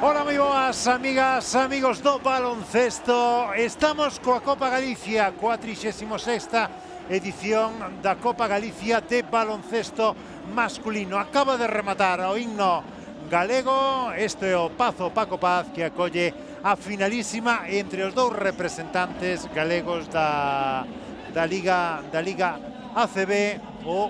Ola, moi boas, amigas, amigos do baloncesto. Estamos coa Copa Galicia, 46ª edición da Copa Galicia de baloncesto masculino. Acaba de rematar o himno galego. Este é o Pazo Paco Paz, que acolle a finalísima entre os dous representantes galegos da Liga ACB, o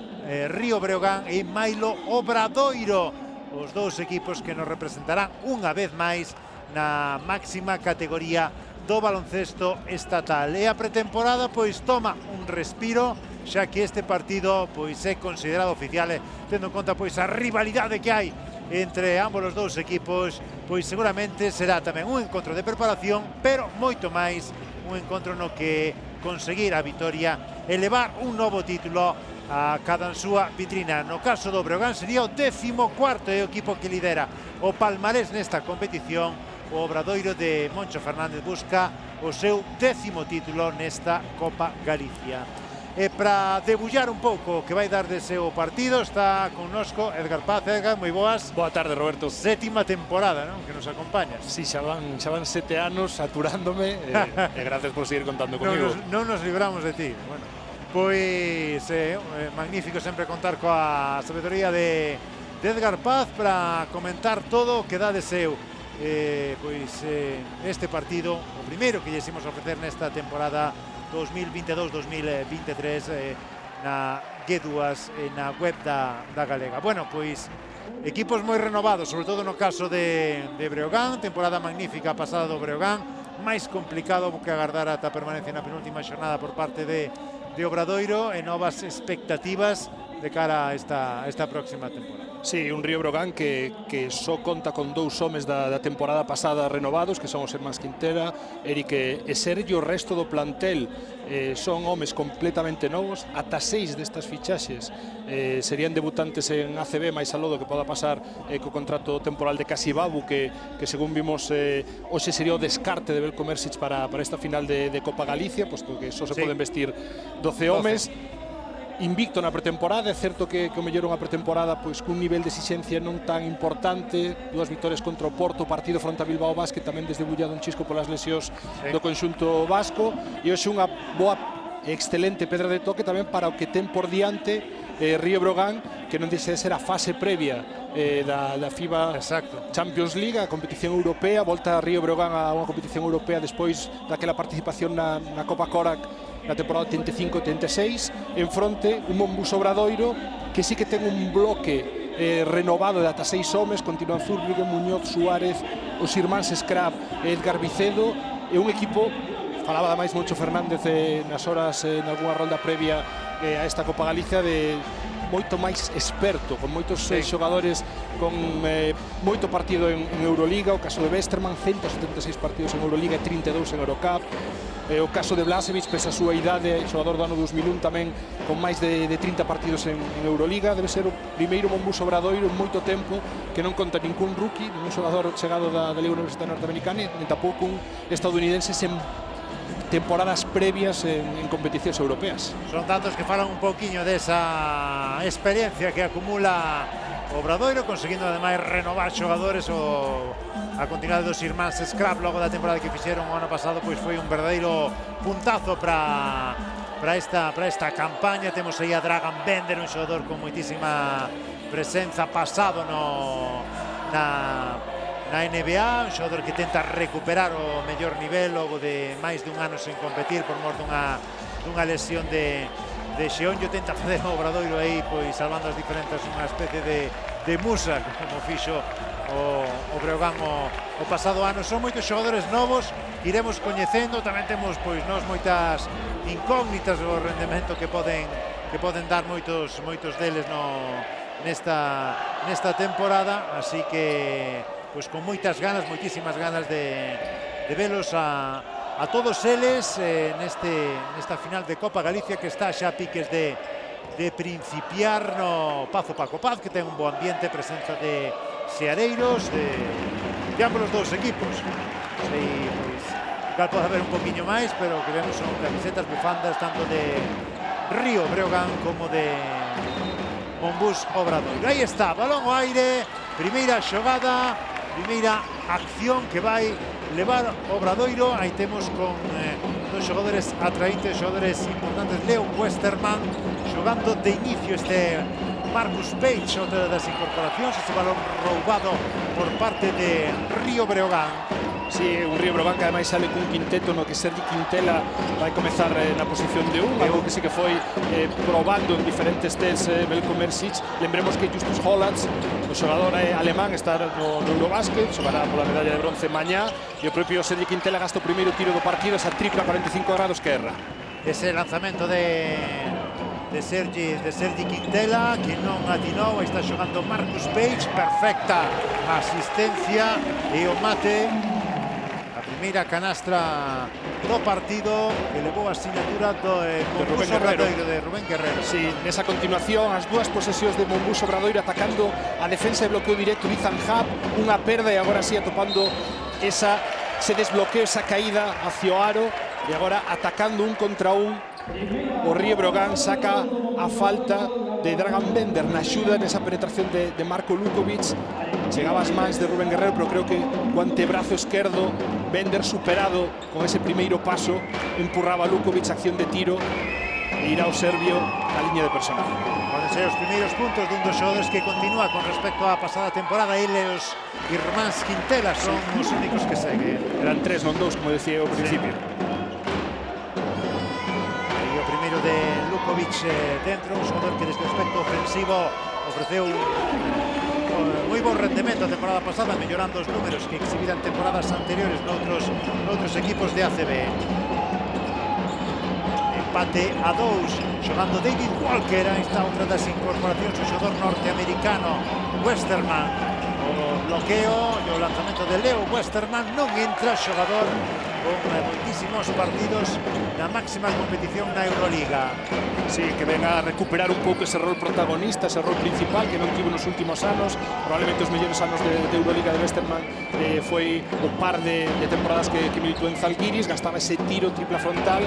Río Breogán e Mailo Obradoiro. Os dous equipos que nos representarán unha vez máis na máxima categoría do baloncesto estatal. E a pretemporada pois toma un respiro, xa que este partido pois é considerado oficial, tendo en conta pois a rivalidade que hai entre ambos os dous equipos, pois seguramente será tamén un encontro de preparación, pero moito máis un encontro no que conseguir a vitoria e levar un novo título a cada súa vitrina. No caso do Breogán sería o 14º equipo que lidera o palmarés nesta competición. O Obradoiro de Moncho Fernández busca o seu 10º título nesta Copa Galicia. E para debullar un pouco o que vai dar de seu partido, está connosco Edgar Paz. Edgar, moi boas. Boa tarde, Roberto. 7ª temporada, non? Que nos acompañas. Sí, xa van 7 anos aturándome e gracias por seguir contando comigo. Non nos libramos de ti. Bueno, pois magnífico sempre contar coa sabedoría de Edgar Paz para comentar todo o que dá de seu este partido, o primeiro que lle imos ofrecer nesta temporada 2022-2023 na G2 e na web da Galega. Bueno, pois equipos moi renovados, sobre todo no caso de Breogán, temporada magnífica pasada do Breogán, máis complicado que agardar ata a permanencia na penúltima xornada por parte de Obradoiro e novas expectativas de cara a esta próxima temporada. Sí, un Río Breogán que só conta con dous homes da temporada pasada renovados, que son os irmáns Quintera, Eric e Sergio. O resto do plantel son homes completamente novos. Ata 6 destas fichaxes serían debutantes en ACB, máis aló do que poda pasar co contrato temporal de Casibabu, que según vimos hoxe sería o descarte de Belko Mersic para esta final de Copa Galicia, posto que só se poden vestir 12 homes. Invicto na pretemporada, é certo que o mellor unha pretemporada pois cun nivel de exixencia non tan importante, 2 vitorias contra o Porto, partido fronte a Bilbao Basket tamén desdebullado un chisco polas lesións do conxunto vasco, e hoxe unha boa e excelente pedra de toque tamén para o que ten por diante Río Breogán, que non deixa de ser a fase previa da FIBA Champions League, a competición europea. Volta a Río Breogán a unha competición europea despois daquela participación na Copa Corac na temporada 85-86, en fronte un Monbus Obradoiro que sí que ten un bloque renovado de ata 6 homes. Continúan Zúrbrigue, Muñoz, Suárez, os irmáns Scrap e Edgar Vicedo, e un equipo, falaba ademais Moncho Fernández nas horas en algunha rolda previa a esta Copa Galicia, de moito máis experto, con moitos xogadores con moito partido en Euroliga. O caso de Westerman, 176 partidos en Euroliga e 32 en Eurocup. O caso de Blasevic, pese a súa idade, xogador do ano 2001 tamén, con máis de 30 partidos en Euroliga. Debe ser o primeiro Monbus Obradoiro en moito tempo que non conta ningún rookie, ningún xogador chegado da Liga Universitaria Norteamericana, nin tampouco un estadounidense sen temporadas previas en competicións europeas. Son datos que falan un pouquiño desa experiencia que acumula Obradoiro, conseguindo ademais renovar xogadores. A continuidade dos irmáns Scrap logo da temporada que fixeron o ano pasado pois foi un verdadeiro puntazo para esta campaña. Temos aí a Dragan Bender, un xogador con moitísima presenza, pasado na NBA, un xogador que tenta recuperar o mellor nivel logo de máis dun ano sen competir por mor dunha lesión de xeonllo. Tenta fazer o Obradoiro aí, pois salvando as diferenzas, unha especie de musa, como fixo o Breogán o pasado ano. Son moitos xogadores novos que iremos coñecendo. Tamén temos pois nós moitas incógnitas do rendemento que poden dar moitos deles nesta temporada, así que pois con moitas ganas, moitísimas ganas de velos a todos eles nesta final de Copa Galicia, que está xa a piques de principiar no Pazo Paco Paz, que ten un bo ambiente, presenza de seareiros de ambos os dous equipos. Pois, cal pode haber un poquinho máis, pero que vemos son camisetas, bufandas, tanto de Río Breogán como de Monbus Obradoiro. Aí está, balón ao aire, primeira xogada primeira acción que vai levar Obradoiro. Aí temos con dos xogadores atraentes, xogadores importantes. Leo Westerman xogando de inicio, este Marcus Page, outra das incorporacións. Ese balón roubado por parte de Río Breogán. Sí, un Río Breogán que ademais sale cun quinteto no que Sergi Quintela vai comezar na posición de algo que sí que foi probando en diferentes tests Veljko Micic. Lembremos que Justus Hollands, o xogador alemán, está no Eurobásquet, xogará pola medalla de bronce mañá, e o propio Sergi Quintela gasta o primeiro tiro do partido, esa tripla 45 grados que erra. Ese lanzamento de Sergi Quintela, que non atinou. Está xogando Marcus Page, perfecta asistencia e o mate. A primeira canastra do partido que levou a asignatura do Monbus Obradoiro, de Rubén Guerrero. Sí, nesa continuación, as dúas posesións de Monbus Obradoiro atacando a defensa de bloqueo directo de Ethan Happ, unha perda e agora sí atopando ese desbloqueo, esa caída hacia o aro, e agora atacando un contra un. O Río Breogán saca a falta de Dragan Bender na axuda nesa penetración de Marko Lukovic. Chegaba as mans de Rubén Guerrero, pero creo que co antebrazo esquerdo Bender, superado con ese primeiro paso, empurraba a Lukovic, acción de tiro, e irá o serbio na liña de personal. Poden ser os primeiros puntos dun dos xogadores que continúa con respecto á pasada temporada. Ele e os irmáns Quintela son os únicos que seguen. Eran 3, non 2, como decía ao principio. De Lukovic dentro, un xogador que desde o aspecto ofensivo ofreceu moi bon rendemento a temporada pasada, mellorando os números que exhibiran temporadas anteriores noutros equipos de ACB. Empate a 2, xogando David Walker. Aí está outra das incorporacións, o xogador norteamericano Westerman. O bloqueo e o lanzamento de Leo Westerman. Non entra xogador con moitísimos partidos na máxima competición na Euroliga. Sí, que venga a recuperar un pouco ese rol protagonista, ese rol principal que non tivo nos últimos anos. Probablemente os mellores anos de Euroliga de Westerman foi o par de temporadas que militou en Zalgiris. Gastaba ese tiro tripla frontal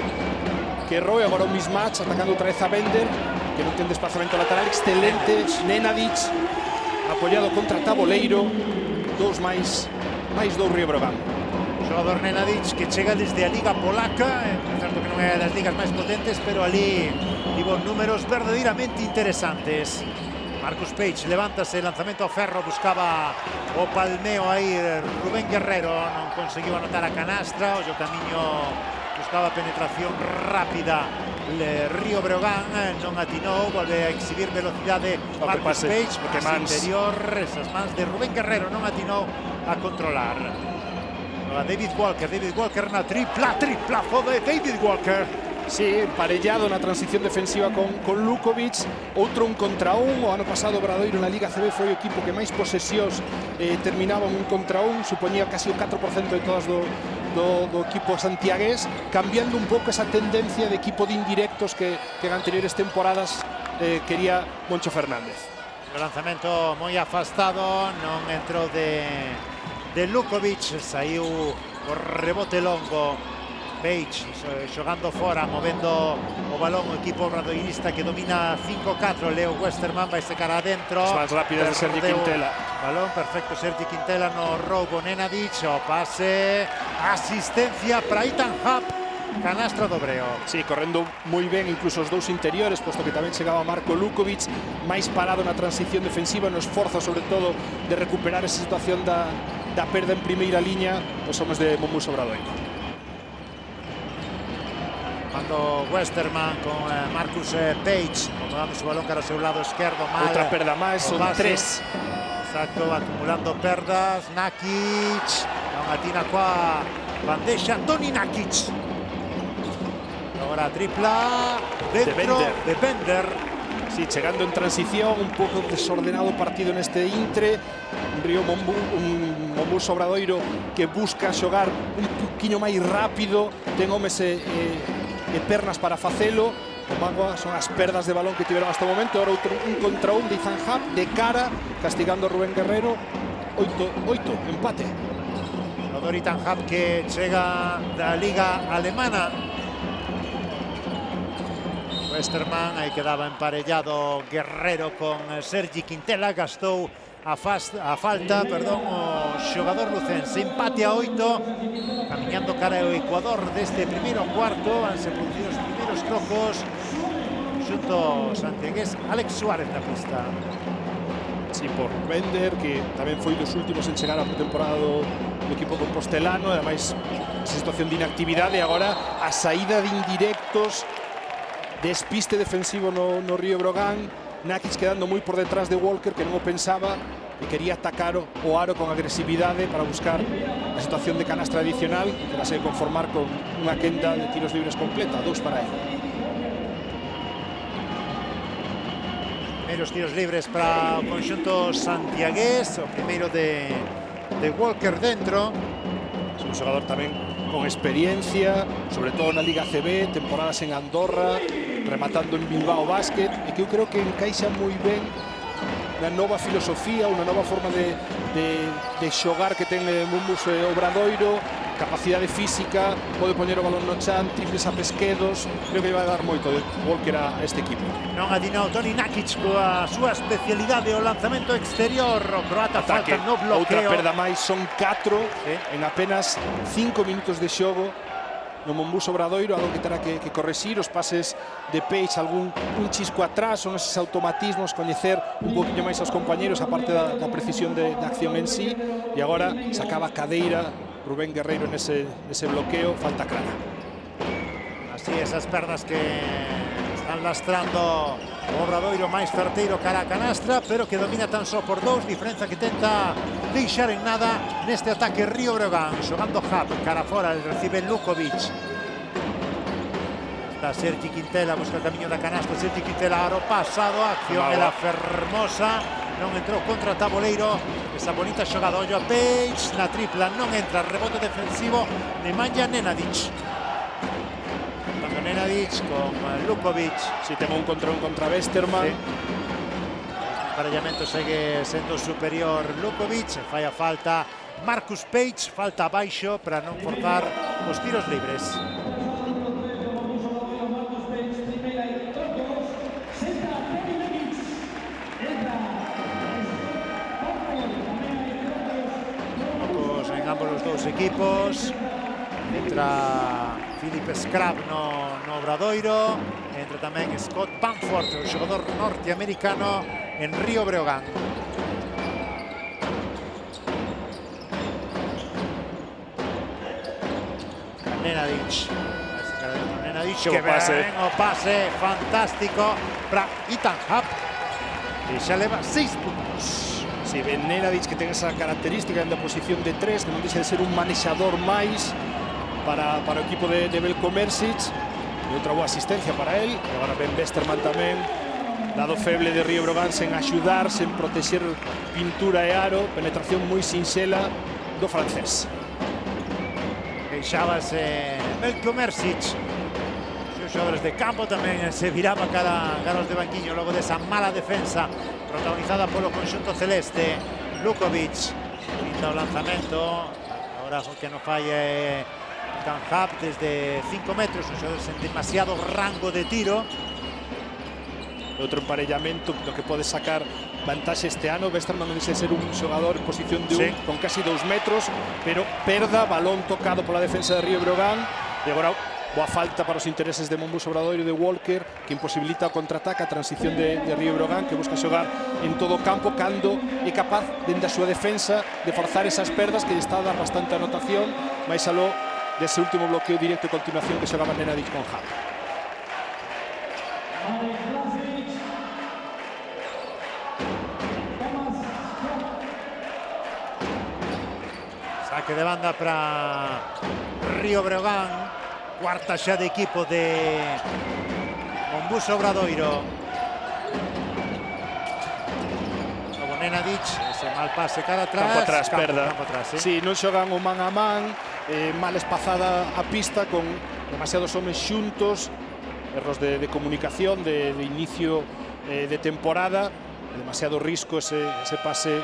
que errou, e agora un mismatch atacando outra vez a Bender, que non ten desplazamento lateral. Excelente Nenadic apoiado contra Taboleiro. 2 máis 2 Río Breogán. Xogador Nenadic que chega desde a Liga Polaca, é certo que non é das ligas máis potentes, pero ali tivo números verdadeiramente interesantes. Marcus Page levántase, lanzamento a ferro, buscaba o palmeo aí Rubén Guerrero, non conseguiu anotar a canastra. O camiño buscaba penetración rápida Río Breogán, non atinou, volve a exhibir velocidade Marcus Page, porque interior, esas mans de Rubén Guerrero non atinou a controlar. David Walker na triplazo de David Walker. Sí, parellado na transición defensiva con Lukovic. Outro un contra un. O ano pasado Obradoiro na Liga CB foi o equipo que máis posesións terminaban un contra un, supoñía casi o 4% de todas do equipo santiagués, cambiando un pouco esa tendencia de equipo de indirectos que en anteriores temporadas quería Moncho Fernández. O lanzamento moi afastado, non entrou de Lukovic, saiu o rebote longo. Page xogando fora, movendo o balón o equipo obradoirista que domina 5-4. Leo Westerman vai secar adentro. As máis rápidas de Sergi Quintela. Balón perfecto, Sergi Quintela no roubo. Nenadic, o pase, asistencia para Ethan Happ. Canastra do Breo. Sí, correndo moi ben incluso os dous interiores, posto que tamén chegaba Marko Lukovic, máis parado na transición defensiva, no esforzo sobre todo de recuperar esa situación da perda en primeira liña os homes de Monbus Obradoiro. Mando Westerman con Marcus Page, acomodando su balón cara ao seu lado esquerdo. Outra perda máis, son 3. Exacto, acumulando perdas. Nakic, non atina coa bandexa Toni Nakic. Agora tripla dentro de Bender. Sí, chegando en transición, un pouco desordenado o partido neste intre. Un Monbus Obradoiro que busca xogar un poquinho máis rápido, ten homes e pernas para facelo. O mágoa son as perdas de balón que tiveron hasta o momento. Ahora outro un contra un de Ethan Happ de cara, castigando a Rubén Guerrero. 8, empate. Xogador Ethan Happ que chega da Liga Alemana. Westerman, aí quedaba emparellado Guerrero con Sergi Quintela. Gastou a falta, perdón, o xogador lucense. Empate a 8, camiñando cara ao Ecuador deste primeiro cuarto. Vanse producido os primeiros trocos xunto santiagués. Alex Suárez na pista. Sí, por Bender, que tamén foi dos últimos en chegar á pretemporada do equipo compostelano, ademais esa situación de inactividade, e agora a saída de indirectos, despiste defensivo no Río Breogán. Nakic quedando moi por detrás de Walker, que non o pensaba e quería atacar o aro con agresividade para buscar a situación de canastra adicional, que va a ser conformar con unha quenda de tiros libres completa, 2 para él. Primeiros tiros libres para o conxunto santiagués, o primeiro de Walker dentro. É un xogador tamén con experiencia, sobre todo na Liga ACB, temporadas en Andorra, rematando en Bilbao Basket, e que eu creo que encaixa moi ben na nova filosofía, unha nova forma de xogar que ten Mumbus Obradoiro, capacidade física, pode poñer o balón no chan, triples a pesquedos. Creo que vai dar moito de Walker a este equipo. Non adinou Toni Nakic coa súa especialidade, o lanzamento exterior. O croata falta no bloqueo. Outra perda máis, son 4 en apenas 5 minutos de xogo no Mumbus Obradoiro, algo que terá que correxir. Os pases de Page, un chisco atrás, son esos automatismos, coñecer un poquinho máis aos compañeros, aparte da precisión de acción en sí. E agora sacaba cadeira Rubén Guerreiro nese bloqueo, falta clara. Así, esas perdas que están lastrando o Obradoiro máis certeiro cara a canastra, pero que domina tan só por 2, diferenza que tenta deixar en nada neste ataque Río Breogán. Xogando Hub, cara fora, recibe Lukovic. Está Sergi Quintela, busca o camiño da canastra. Sergi Quintela, aro pasado, acción era fermosa, non entrou contra Taboleiro. Esa bonita xogada, ollo a Page, na tripla non entra, rebote defensivo Nemanja Nenadic. Cando Nenadic con Lukovic. Si ten un contra Westerman. Sí. O emparellamento segue sendo superior Lukovic, fai a falta Marcus Page, falta abaixo para non forzar os tiros libres. Ambos os dous equipos. Entra Philip Scrab no Obradoiro, entra tamén Scott Bamford, o xogador norteamericano en Río Breogán. Nenadic, que ben o pase fantástico para Ethan Hub, e xa leva 6 puntos. Si ben Nenadic, que ten esa característica na posición de 3, que non deixa de ser un manexador máis para o equipo de Belko Mersic, e outra boa asistencia para él. E agora Ben Westerman tamén, lado feble de Río Breogán, sen axudar, sen protexer pintura e aro, penetración moi sinxela do francés. Queixábase Belko Mersic, os xogadores de campo tamén se viraba cara aos de banquiño logo desa mala defensa protagonizada polo conxunto celeste. Lukovic pinta o lanzamento, agora o que non falla Ethan Hub desde 5 metros, un xogador sen demasiado rango de tiro. Outro emparellamento do que pode sacar vantaxe este ano. Westerman non deixa de ser un xogador en posición de 1 con casi 2 metros, pero perda, balón tocado pola defensa de Río Breogán, e agora boa falta para os intereses de Mumbus Obradoiro de Walker, que imposibilita o contraataque, a transición de Río Breogán, que busca xogar en todo o campo cando é capaz, dentro da súa defensa, de forzar esas perdas, que lle está a dar bastante anotación, máis aló dese último bloqueo directo e continuación que xogaba Nenadic con Hub. Saque de banda para Río Breogán. Cuarta xa de equipo de Mumbus Obradoiro. Logo Nenadic, ese mal pase cara atrás. Campo atrás, perda. Campo atrás, sí, non xogan o man a man, mal espazada a pista, con demasiados homes xuntos, erros de comunicación, de inicio de temporada, demasiado risco ese pase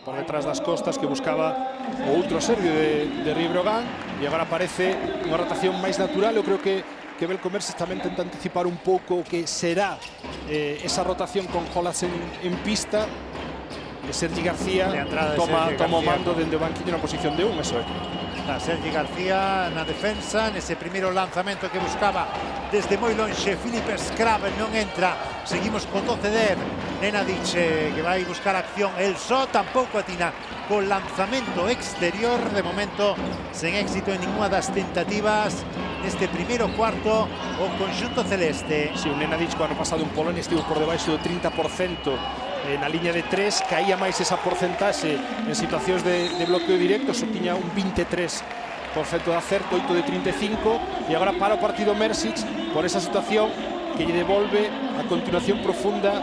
por detrás das costas que buscaba o outro serbio de Río Breogán, e agora aparece unha rotación máis natural. Eu creo que Veljko Märcik tamén tenta anticipar un pouco que será esa rotación con Hollatz en pista. E Sergi García toma o mando dende o banquillo na posición de 1, eso é. Sergi García na defensa, nese primeiro lanzamento que buscaba desde moi lonxe Filip Skrabel, non entra. Seguimos con 12 Dev, Nenadic que vai buscar acción, el só tampouco atina con lanzamento exterior, de momento sen éxito en ninguna das tentativas neste primeiro cuarto o conxunto celeste. Si, o Nenadic o ano pasado en Polonia estivo por debaixo do 30% na liña de 3, caía máis esa porcentaxe en situacións de bloqueo directo, só tiña un 23% de acerto, 8 de 35, e agora para o partido Märcik por esa situación que lle devolve a continuación profunda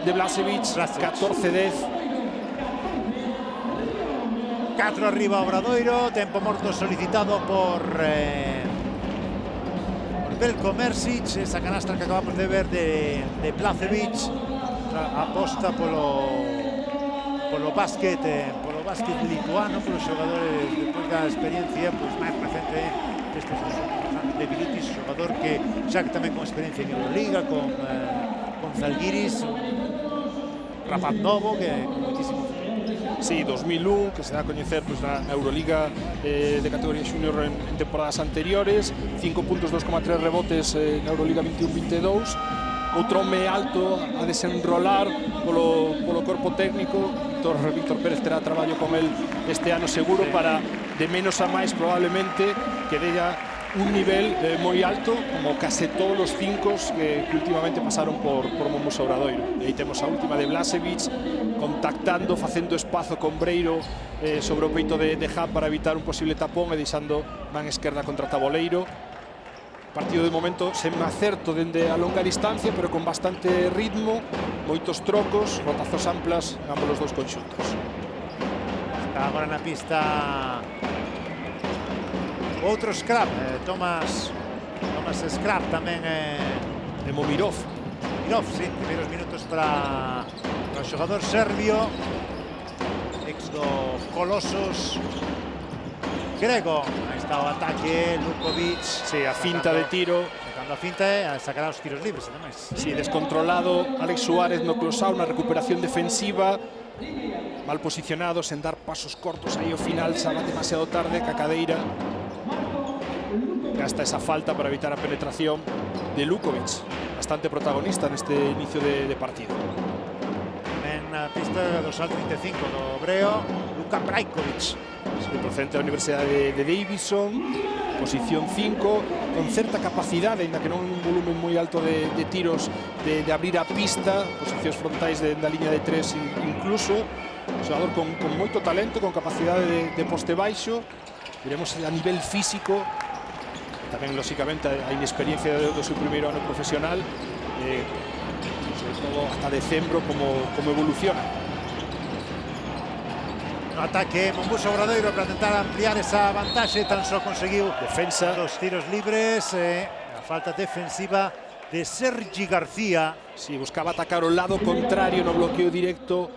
de Blažević, 14-10. 4 arriba Obradoiro, tempo morto solicitado por Veljko Märcik, esa canastra que acabamos de ver de Blažević. Aposta polo básquet lituano, polos xogadores depois da experiencia máis recente destes de Bilitis, xogador que xa que tamén con experiencia en Euroliga, con Zalgiris, rapaz novo que con moitísimo. Sí, 2001, que se dá a coñecer na Euroliga de categoría junior en temporadas anteriores, 5 puntos, 2,3 rebotes na Euroliga 21-22. Outro home alto a desenrolar polo corpo técnico. Víctor Pérez terá traballo con el este ano seguro para de menos a máis probablemente que della un nivel moi alto, como case todos os 5 que últimamente pasaron por Mombus Obradoiro. E aí temos a última de Blažević contactando, facendo espazo con Breiro sobre o peito de Hub para evitar un posible tapón e deixando man esquerda contra Taboleiro. Partido de momento sen acerto dende a longa distancia, pero con bastante ritmo, moitos trocos, rotazos amplas en ambos os dous conxuntos. Está agora na pista outro Scrap, Tomas Scrap tamén de Momirov. Momirov, sí, primeiros minutos para o xogador serbio, ex do Colossos grego. Aí está o ataque, Lukovic. Sí, a finta de tiro. Sacando a finta e sacará os tiros libres, ademais. Sí, descontrolado Alex Suárez no close-out, na recuperación defensiva. Mal posicionado, sen dar pasos cortos aí ao final, xa va demasiado tarde, ca cadeira. Gasta esa falta para evitar a penetración de Lukovic, bastante protagonista neste inicio de partido. En a pista do salto 25 do Breo, Luka Brajkovic. Procedente da Universidade de Davidson, posición 5, con certa capacidade, ainda que non un volumen moi alto de tiros, de abrir a pista, posicións frontais da liña de 3 incluso. Xogador con moito talento, con capacidade de poste baixo. Veremos a nivel físico, tamén lóxicamente a inexperiencia do seu primeiro ano profesional, sobre todo hasta decembro, como evoluciona. Ataque Mombus Obradoiro para tentar ampliar esa vantaxe, tan só conseguiu defensa dos tiros libres, a falta defensiva de Sergi García. Sí, buscaba atacar o lado contrario no bloqueo directo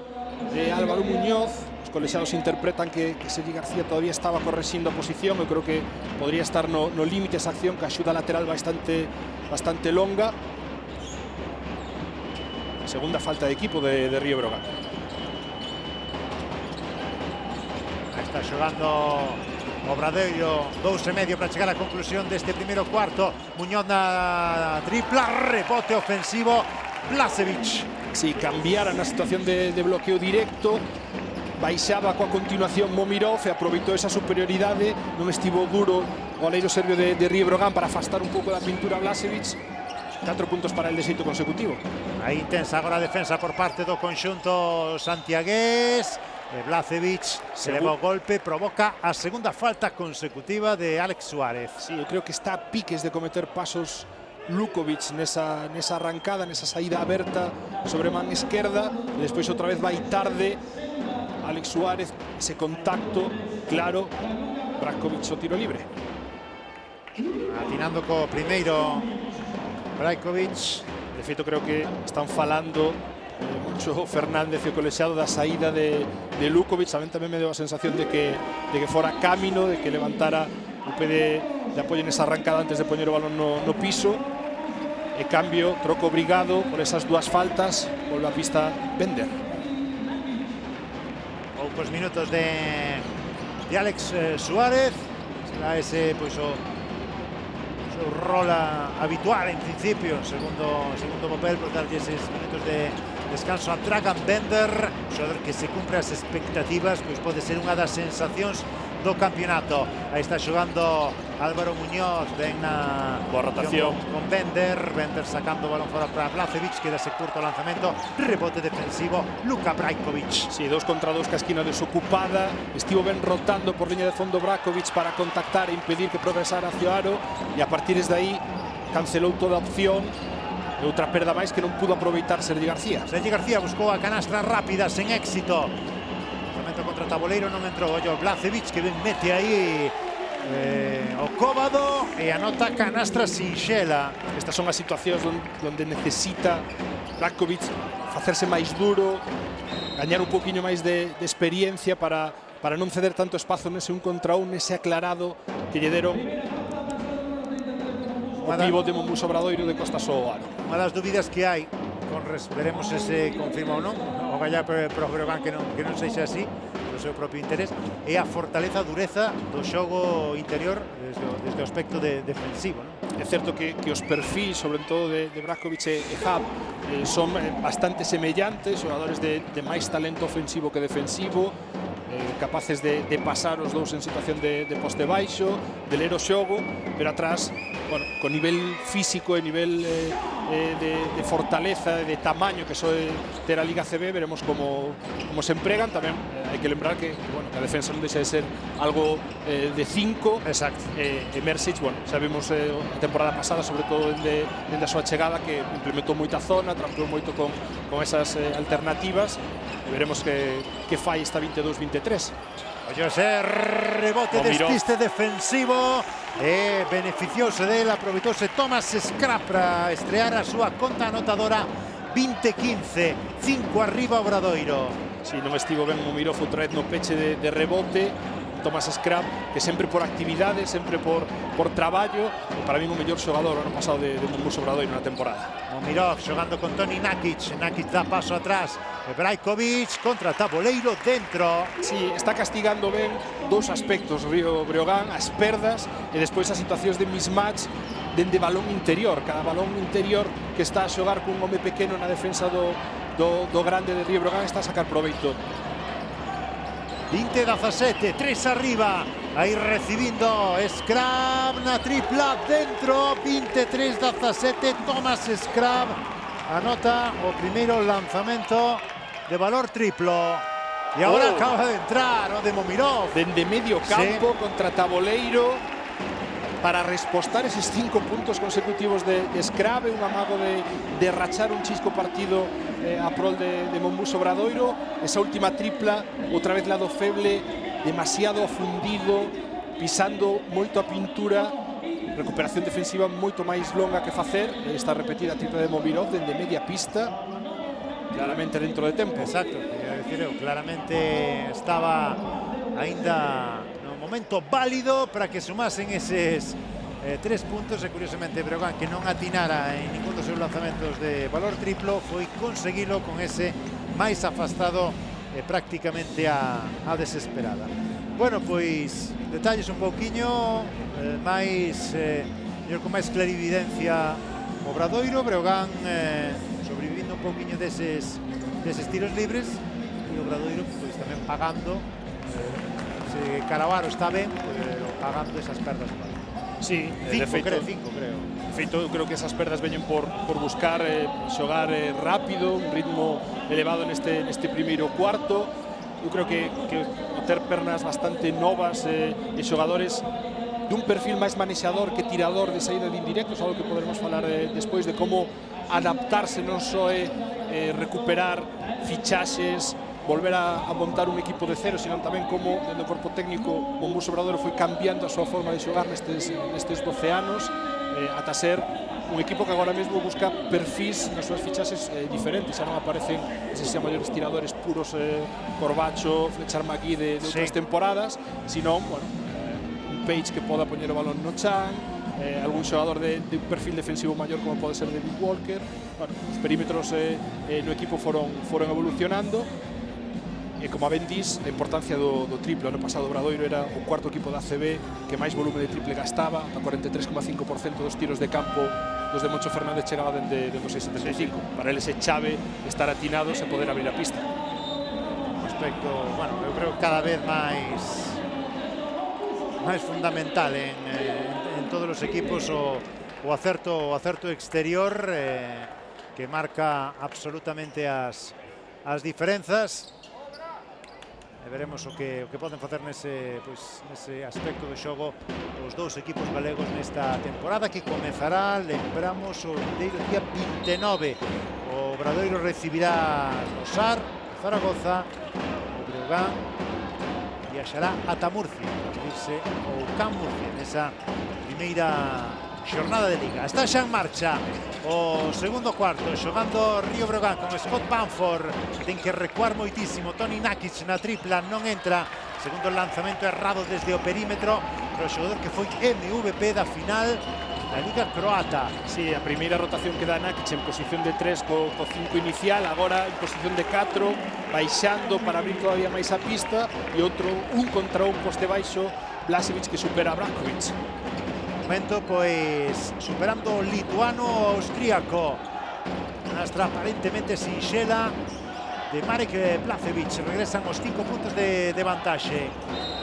de Álvaro Muñoz. Os colexiados interpretan que Sergi García todavía estaba correxindo a posición. Eu creo que podría estar no límite esa acción, que axuda lateral bastante longa. Segunda falta de equipo de Río Brogan. Está xogando Obradoiro, 2,5 para chegar á conclusión deste primeiro cuarto. Muñoz na tripla, rebote ofensivo, Blažević. Si, cambiara na situación de bloqueo directo, baixaba coa continuación Momirov e aproveitou esa superioridade. Non estivo duro o aleiro serbio de Río Brogan para afastar un pouco da pintura a Blažević. 4 puntos para el de xeito consecutivo. Aí intensa agora a defensa por parte do conxunto santiagués. Blažević se leva o golpe, provoca a segunda falta consecutiva de Alex Suárez. Sí, eu creo que está a piques de cometer pasos Lukovic nesa arrancada, nesa saída aberta sobre man esquerda, e despois outra vez vai tarde Alex Suárez, ese contacto claro, Brajkovic o tiro libre. Atinando co primeiro Brajkovic. De feito, creo que están falando mucho Fernández e o colexiado da saída de Lukovic. Tamén me deu a sensación de que fora camino, de que levantara o pé apoio nesa arrancada antes de poñer o balón no piso. E cambio, troco obrigado por esas dúas faltas, volve a pista Bender. Poucos minutos de Alex Suárez. Será ese pois o seu rola habitual en principio, segundo papel, por darlle eses minutos de descanso a Dragan Bender, xogador que se cumpre as expectativas, pois pode ser unha das sensacións do campeonato. Aí está xogando Álvaro Muñoz, ven na boa rotación con Bender sacando o balón fora para Blažević, queda ese curto lanzamento, rebote defensivo, Luka Brajkovic. Sí, 2 contra 2, ca esquina desocupada, estivo ben rotando por liña de fondo Brajkovic para contactar e impedir que progresara hacia o aro, e a partir de aí cancelou toda a opción. E outra perda máis que non pudo aproveitar Sergi García. Sergi García buscou a canastra rápida, sen éxito. Lanzamento contra Taboleiro, non entrou ollo Blažević, que ben mete aí o cóbado e anota canastra sinxela. Estas son as situacións onde necesita Brajkovic facerse máis duro, gañar un poquinho máis de experiencia para non ceder tanto espazo nese 1 contra 1, nese aclarado que lle deron o pivote de Monbus Obradoiro de costas ao aro. Unha das dúbidas que hai, veremos se se confirma ou non, o galla pro Breogán que non sexa así, do seu propio interés, é a fortaleza, a dureza do xogo interior desde o aspecto defensivo, non? É certo que os perfis, sobre todo de Brajkovic e Hab, son bastante semellantes, xogadores de máis talento ofensivo que defensivo, capaces de pasar os dous en situación de poste baixo, de ler o xogo, pero atrás, bueno, con nivel físico e nivel de fortaleza e de tamaño que soe ter a Liga CB, veremos como se empregan. Tamén hai que lembrar que bueno, a defensa non deixa de ser algo de 5. Exacto. E Mersic, bueno, xa vimos a temporada pasada, sobre todo dende a súa chegada, que implementou moita zona, trampou moito con esas alternativas. E veremos que fai esta 22-23. Ollo ese rebote, despiste defensivo e beneficiouse del, aproveitouse Thomas Scrap para estrear a súa conta anotadora 20-15, 5 arriba Obradoiro. Si, non estivo ben Momirov outra vez no peche de rebote. Thomas Scrap, que sempre por actividade, sempre por traballo, para mí o mellor xogador ano pasado de Monbus Obradoiro na temporada. Momirov xogando con Toni Nakic, Nakic dá paso atrás, Brajkovic contra Taboleiro dentro. Sí, está castigando ben dous aspectos Río Breogán, as perdas e despois as situacións de mismatch dende balón interior. Cada balón interior que está a xogar cun home pequeno na defensa do grande de Río Breogán está a sacar proveito. 20-17, 3 arriba, aí recibindo Scrap na tripla dentro, 23-17, Thomas Scrap anota o primeiro lanzamento de valor triplo. E agora acaba de entrar o de Momirov. Dende medio campo, sí, contra Taboleiro, para respostar eses 5 puntos consecutivos de Scrap, un amago de rachar un chisco partido a prol de Monbus Obradoiro. Esa última tripla, outra vez lado feble, demasiado afundido, pisando moito a pintura, recuperación defensiva moito máis longa que facer. Esta repetida tripla de Momirov dende media pista, claramente dentro de tempo. Exacto, claramente estaba aínda no momento válido para que sumasen eses 3 puntos, e curiosamente Breogán, que non atinara en ningún dos seus lanzamentos de valor triplo, foi conseguilo con ese máis afastado prácticamente a desesperada. Bueno, pois detalles un pouquiño máis con máis clarividencia Obradoiro, Breogán sobrevivindo un pouquiño deses tiros libres, e Obradoiro pois tamén pagando, se Caravaro está ben, pagando esas perdas. Sí, de feito, cinco, creo. De feito, creo que esas perdas veñen por buscar xogar rápido, un ritmo elevado neste primeiro cuarto. Eu creo que ter pernas bastante novas e xogadores dun perfil máis manexador que tirador de saída de indirectos, algo que poderemos falar despois, de como adaptarse non só recuperar fichaxes, volver a montar un equipo de cero, sino tamén como, dentro do corpo técnico, o Monbus Obradoiro foi cambiando a súa forma de xogar nestes 12 anos, ata ser un equipo que agora mesmo busca perfis nas súas fichaxes diferentes. Xa non aparecen eses maiores tiradores puros, Corbacho, Flechar Magui de outras temporadas, sino, bueno, un Page que poda poñer o balón no chan, algún xogador de un perfil defensivo maior como pode ser David Walker. Bueno, os perímetros no equipo foron evolucionando. E como a ben dis, a importancia do triple. Ano pasado o Obradoiro era o cuarto equipo da ACB que máis volume de triple gastaba, a 43,5% dos tiros de campo dos de Moncho Fernández chegaba dende o 6,75. Para eles é chave estar atinados e poder abrir a pista. Un aspecto, bueno, eu creo cada vez máis fundamental en todos os equipos o acerto exterior que marca absolutamente as diferenzas. E veremos o que poden facer nese aspecto de xogo os dous equipos galegos nesta temporada que comezará, lembramos, o día 29. O Obradoiro recibirá no SAR, Zaragoza, o Breogán viaxará ata Murcia, para irse ao Can Murcia nesa primeira xornada de Liga. Está xa en marcha o segundo cuarto, xogando Río Breogán con Scott Bamford. Ten que recuar moitísimo Toni Nakic na tripla, non entra. Segundo lanzamento errado desde o perímetro pero o xogador que foi MVP da final da Liga Croata. Sí, a primeira rotación que dá Nakic en posición de 3 co 5 inicial, agora en posición de 4, baixando para abrir todavía máis a pista, e outro un contra un poste baixo, Blažević que supera a Brankovic. Momento, pois, superando o lituano austríaco. Nastra aparentemente sinxela de Marek Blažević. Regresan os 5 puntos de vantaxe.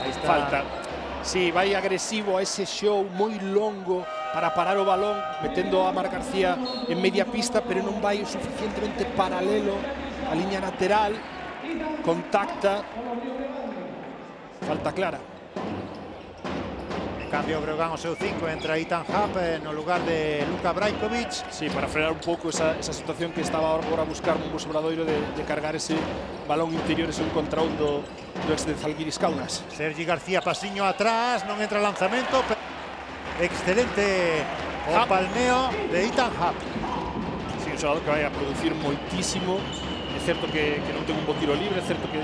Aí está. Falta. Sí, vai agresivo a ese show moi longo para parar o balón, metendo a Marc García en media pista, pero non vai o suficientemente paralelo a liña lateral. Contacta. Falta clara. Cambio o Breogán o seu 5, entra Ethan Happ no lugar de Luka Brajkovic. Sí, para frenar un pouco esa situación que estaba agora a buscar un Obradoiro de cargar ese balón interior, ese un contra un do ex de Zalgiris Kaunas. Sergi García, pasiño atrás, non entra lanzamento. Excelente o palmeo de Ethan Happ. Sí, un xogador que vai a producir moitísimo. É certo que non ten un bo tiro libre, é certo que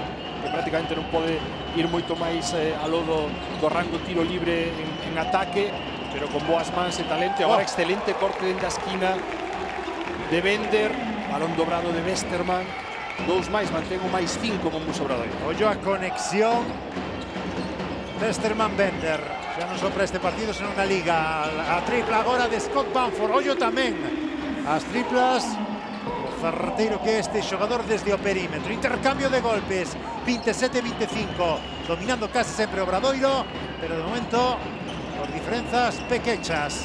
prácticamente non pode ir moito máis aló do rango tiro libre en ataque, pero con boas mans e talento. Agora excelente corte dentro da esquina de Bender, balón dobrado de Westermann, 2 máis, mantén o máis 5 con Muso Obradoiro. Ollo a conexión Westermann-Bender, xa non só para este partido, senón na Liga. A tripla agora de Scott Bamford, ollo tamén as triplas, o certeiro que é este xogador desde o perímetro. Intercambio de golpes, 27-25, dominando case sempre Obradoiro, pero de momento por diferenzas pequechas.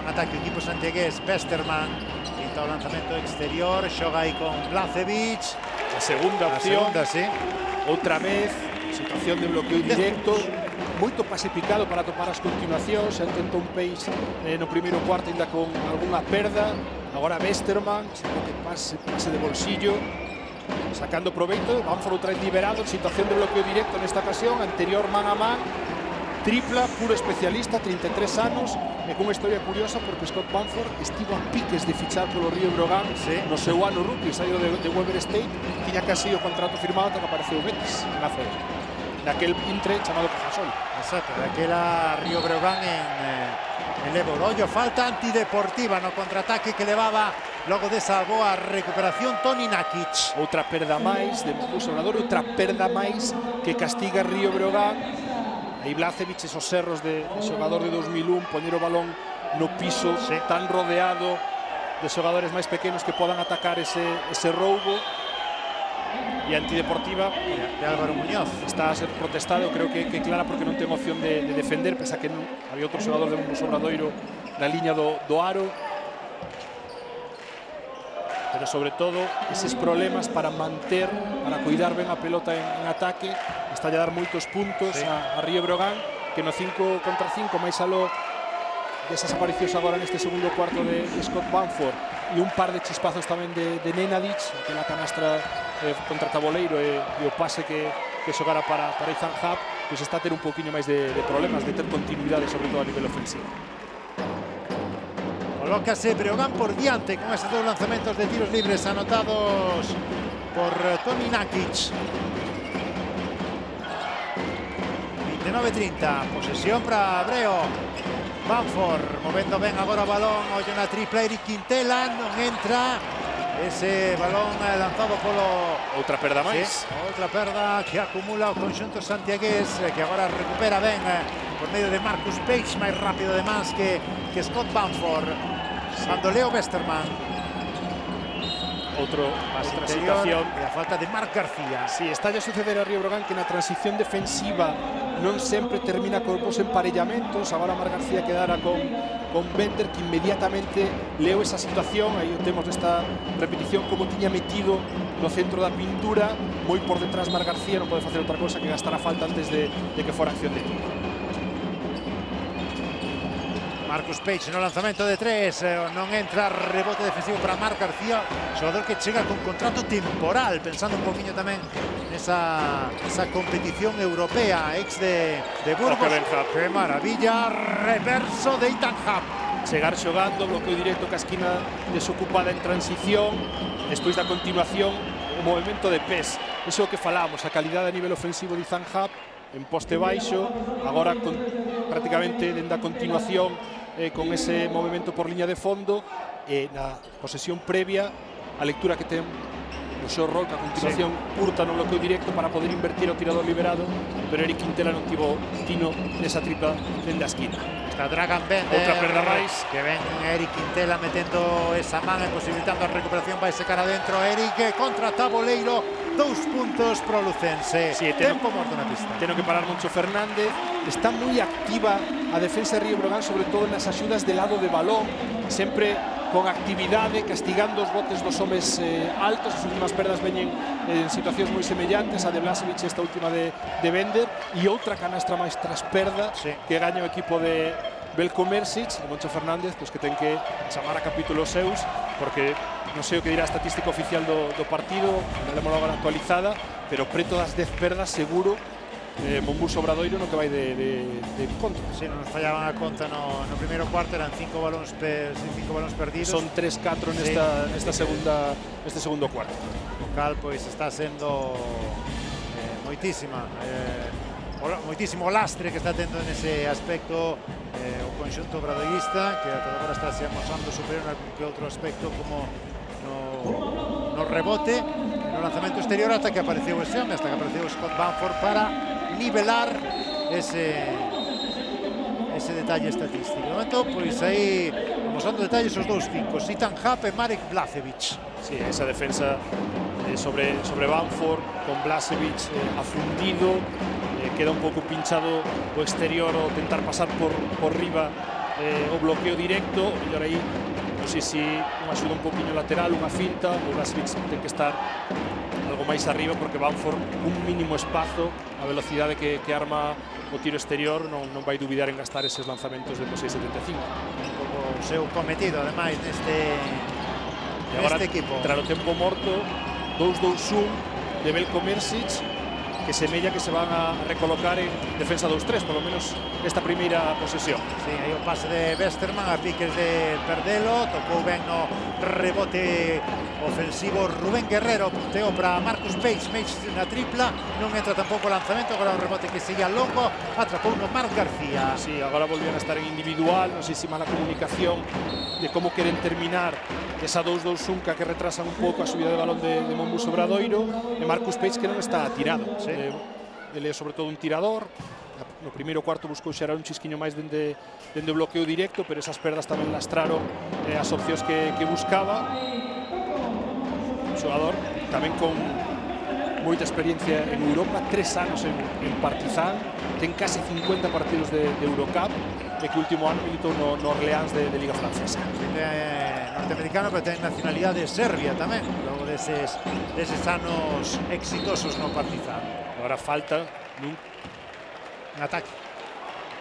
Un ataque o equipo santiagués, Westermann, quinta o lanzamento exterior, xoga aí con Blažević. A segunda opción, sí. Outra vez, situación de bloqueo directo, moito pase picado para topar as continuacións. Intentou un Page no primeiro cuarto ainda con algunha perda. Agora Westermann, pase de bolsillo, sacando proveito. Bamford outra vez liberado, situación de bloqueo directo nesta ocasión, anterior man a man. Tripla, puro especialista, 33 anos, e cunha historia curiosa porque Scott Bamford estivo a piques de fichar polo Río Breogán no seu ano rookie, saído de Weber State, tiña casi o contrato firmado ata que apareceu Betis en ACB, naquel intre chamado Cajasol. Exacto, daquela Río Breogán en Lebor. Ollo, falta antideportiva no contraataque que levaba logo desa boa recuperación Toni Nakic. Outra perda máis de Muso Obradoiro, outra perda máis que castiga Río Breogán. Aí Blažević, esos erros de xogador de 2001, poñer o balón no piso, tan rodeado de xogadores máis pequenos que podan atacar ese roubo. E antideportiva de Álvaro Muñoz está a ser protestado, creo que clara porque non ten opción de defender, pese a que había outro xogador de Muso Obradoiro na liña do aro. Pero sobre todo eses problemas para cuidar ben a pelota en ataque, está a dar moitos puntos a Río Breogán, que no 5 contra 5 máis aló desas aparicións agora neste segundo cuarto de Scott Bamford e un par de chispazos tamén de Nenadic, que la canastra contra Taboleiro e o pase que xogara para Ethan Happ, pois está a ter un poquinho máis de problemas, de ter continuidade, sobre todo a nivel ofensivo. Colócase Breogán por diante con esos dos lanzamientos de tiros libres anotados por Toni Nakic. 29-30, posesión para Breo. Bamford movendo ben agora o balón, ollo na tripla, Eric Quintela, non entra. Ese balón lanzado polo... Outra perda máis. Sí, outra perda que acumula o conxunto santiagués, que agora recupera ben por medio de Marcus Page, máis rápido además que Scott Bamford. Cando Leo Westerman. Outra Interior, situación. e a falta de Marc García. Sí, está a suceder a Río Breogán que na transición defensiva non sempre termina con os emparellamentos. Agora Marc García quedara con Bender, que inmediatamente leo esa situación. Aí temos esta repetición como tiña metido no centro da pintura, moi por detrás Marc García, non pode facer outra cosa que gastar a falta antes de que fora acción de tiro. Marcus Page no lanzamento de 3, non entra, rebote defensivo para Marc García, xogador que chega con contrato temporal, pensando un poquinho tamén esa competición europea, ex de Burgos. Que maravilla, reverso de Ethan Happ. Chegar xogando, bloqueo directo ca esquina desocupada en transición, despois da continuación o movimento de pés. Iso é o que falamos, a calidade a nivel ofensivo de Ethan Happ en poste baixo, agora prácticamente dende a continuación con ese movimento por liña de fondo, na posesión previa, a lectura que ten o seu rol, que a continuación curta no bloqueo directo para poder invertir o tirador liberado, pero Eric Quintela non tivo tino nesa tripla dende a esquina. Está Dragan Bender, outra perda máis, que ven Eric Quintela metendo esa man e posibilitando a recuperación, vai secar adentro Eric contra Taboleiro, 2 puntos pro Lucense. Sí, tempo morto na pista. Teno que parar Moncho Fernández, está moi activa a defensa de Río Breogán, sobre todo nas axudas de lado de balón, sempre con actividade, castigando os botes dos homes altos. As últimas perdas veñen en situacións moi semellantes, a de Blasevic, esta última de Bender, e outra canastra máis tras perda que gaña o equipo de Belko Mersic. E Moncho Fernández, pues, que ten que chamar a capítulos seus, porque non sei o que dirá a estatística oficial do partido, veremos logo actualizada, pero preto das 10 perdas seguro Monbuso Obradoiro no que vai de contra. Si, non nos fallaban a conta no primeiro cuarto, eran 5 balóns perdidos. Son 3-4 neste segundo cuarto. O cal, pois, está sendo moitísimo lastre que está tendo nese aspecto o conxunto obradoirista, que ata agora está se amosando superior a que outro aspecto como no rebote, no lanzamento exterior, hasta que apareceu ese home, hasta que apareceu Scott Bamford para nivelar ese detalle estatístico. De momento, pois aí amosando detalles os dous 5, Ethan Happ e Marek Blasevic. Sí, esa defensa sobre Bamford, con Blasevic afundido, queda un pouco pinchado o exterior o tentar pasar por riba o bloqueo directo, o mellor aí non sei se unha axuda un poquinho lateral, unha finta, o Blasevic ten que estar algo máis arriba, porque Bamford un mínimo espazo, a velocidade que arma o tiro exterior non vai dubidar en gastar eses lanzamentos de 6,75. O seu cometido, ademais, neste equipo. Tras o tempo morto, 2-2-1 de Belko Mersic, que semella que se van a recolocar en defensa 2-3, polo menos esta primeira posesión. Sí, aí o pase de Westerman a piques de Perdelo, tocou ben no rebote ofensivo Rubén Guerrero, punteou para Marcus Page na tripla, non entra tampouco o lanzamento, agora un rebote que seguía longo, atrapou no Marc García. Sí, agora volvían a estar en individual, non sei se mala comunicación de como queren terminar esa 2-2-1 que retrasan un pouco a subida de balón de Monbuso Obradoiro, e Marcus Page que non está tirado. Sí. Ele é sobre todo un tirador. No primeiro cuarto buscou xerar un chisquiño máis dende o bloqueo directo, pero esas perdas tamén lastraron as opcións que buscaba. Un xogador tamén con moita experiencia en Europa, 3 anos en Partizan, ten case 50 partidos de Eurocup, e que último ano militou no Orleans de Liga Francesa. Norteamericano, pero ten nacionalidade serbia tamén, logo deses anos exitosos no Partizan. Agora falta en ataque.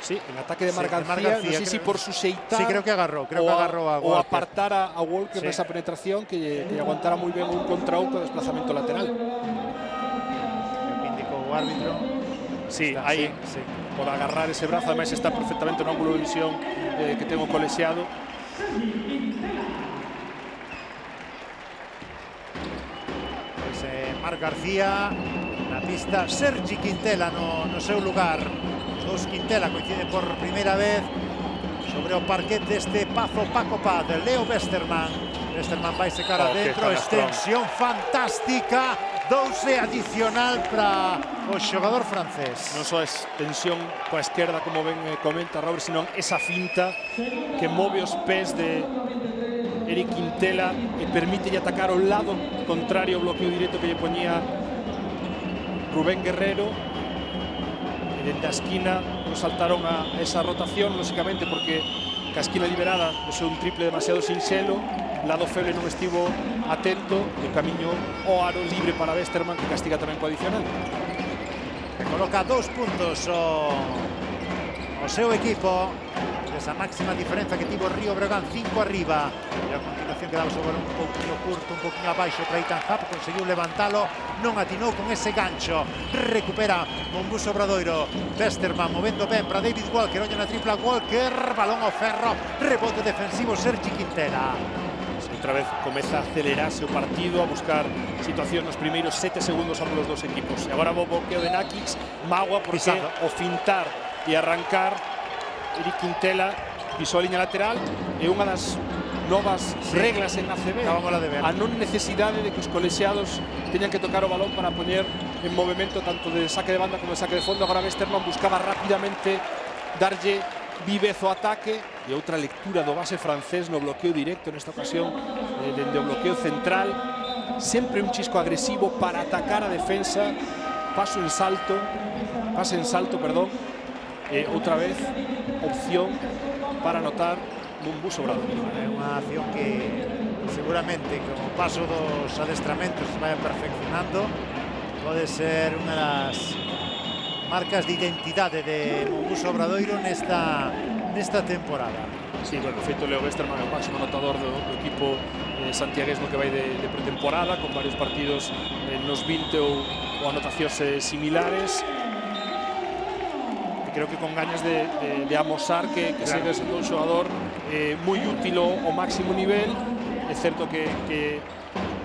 Sí, en ataque de Marc García, non sei se por suxeitar. Sí, creo que agarrou a Walker. Ou apartar a Walker nesa penetración que aguantara moi ben un contra un co desplazamento lateral. O que indicou o árbitro. Sí, aí por agarrar ese brazo, ademais está perfectamente no ángulo de visión que ten o colexiado. Marc García na pista, Sergi Quintela no seu lugar. Carlos Quintela coincide por primeira vez sobre o parquet deste Pazo Paco Paz. Leo Westermann vai secar adentro, extensión fantástica, 12 adicional para o xogador francés. Non só é tensión coa esquerda, como ben comenta Robert, senón esa finta que move os pés de Eric Quintela e permite atacar o lado contrario ao bloqueo directo que lle poñía Rubén Guerrero. E dende a esquina nos saltaron a esa rotación, lógicamente, porque ca esquina liberada é un triple demasiado sinxelo. Lado feble non estivo atento e camiño o aro libre para Westermann, que castiga tamén co adicional. Coloca 2 puntos o seu equipo. Esa máxima diferenza que tivo Río Breogán, 5 arriba. E a continuación quedaba o balón un pouquinho curto, un pouquinho abaixo para Ethan Happ, conseguiu levantalo, non atinou con ese gancho. Recupera Monbus Obradoiro. Westermann movendo ben para David Walker, olla na tripla Walker, balón ao ferro, rebote defensivo Sergi Quintela. Outra vez comeza a acelerarse o partido, a buscar situación nos primeiros 7 segundos ambos os dos equipos. E agora o bloqueo de Nakic, mágoa porque o fintar e arrancar Eric Quintela pisou a liña lateral. É unha das novas reglas en ACB, a non necesidade de que os colexiados teñan que tocar o balón para poñer en movimento tanto de saque de banda como de saque de fondo. Agora Westermann buscaba rapidamente darlle vivez ao ataque, e outra lectura do base francés no bloqueo directo, nesta ocasión dende o bloqueo central, sempre un chisco agresivo para atacar a defensa. Pase en salto, perdón, e outra vez opción para anotar Monbus Obradoiro. É unha acción que seguramente con o paso dos adestramentos se vai perfeccionando, pode ser unha das marcas de identidade de Monbus Obradoiro nesta temporada. Sí, bueno, de feito Leo Westermann é o máximo anotador do equipo santiagués no que vai de pretemporada, con varios partidos nos 20 ou anotacións similares. Creo que con gañas de amosar que segue sendo un xogador moi útil ao máximo nivel. É certo que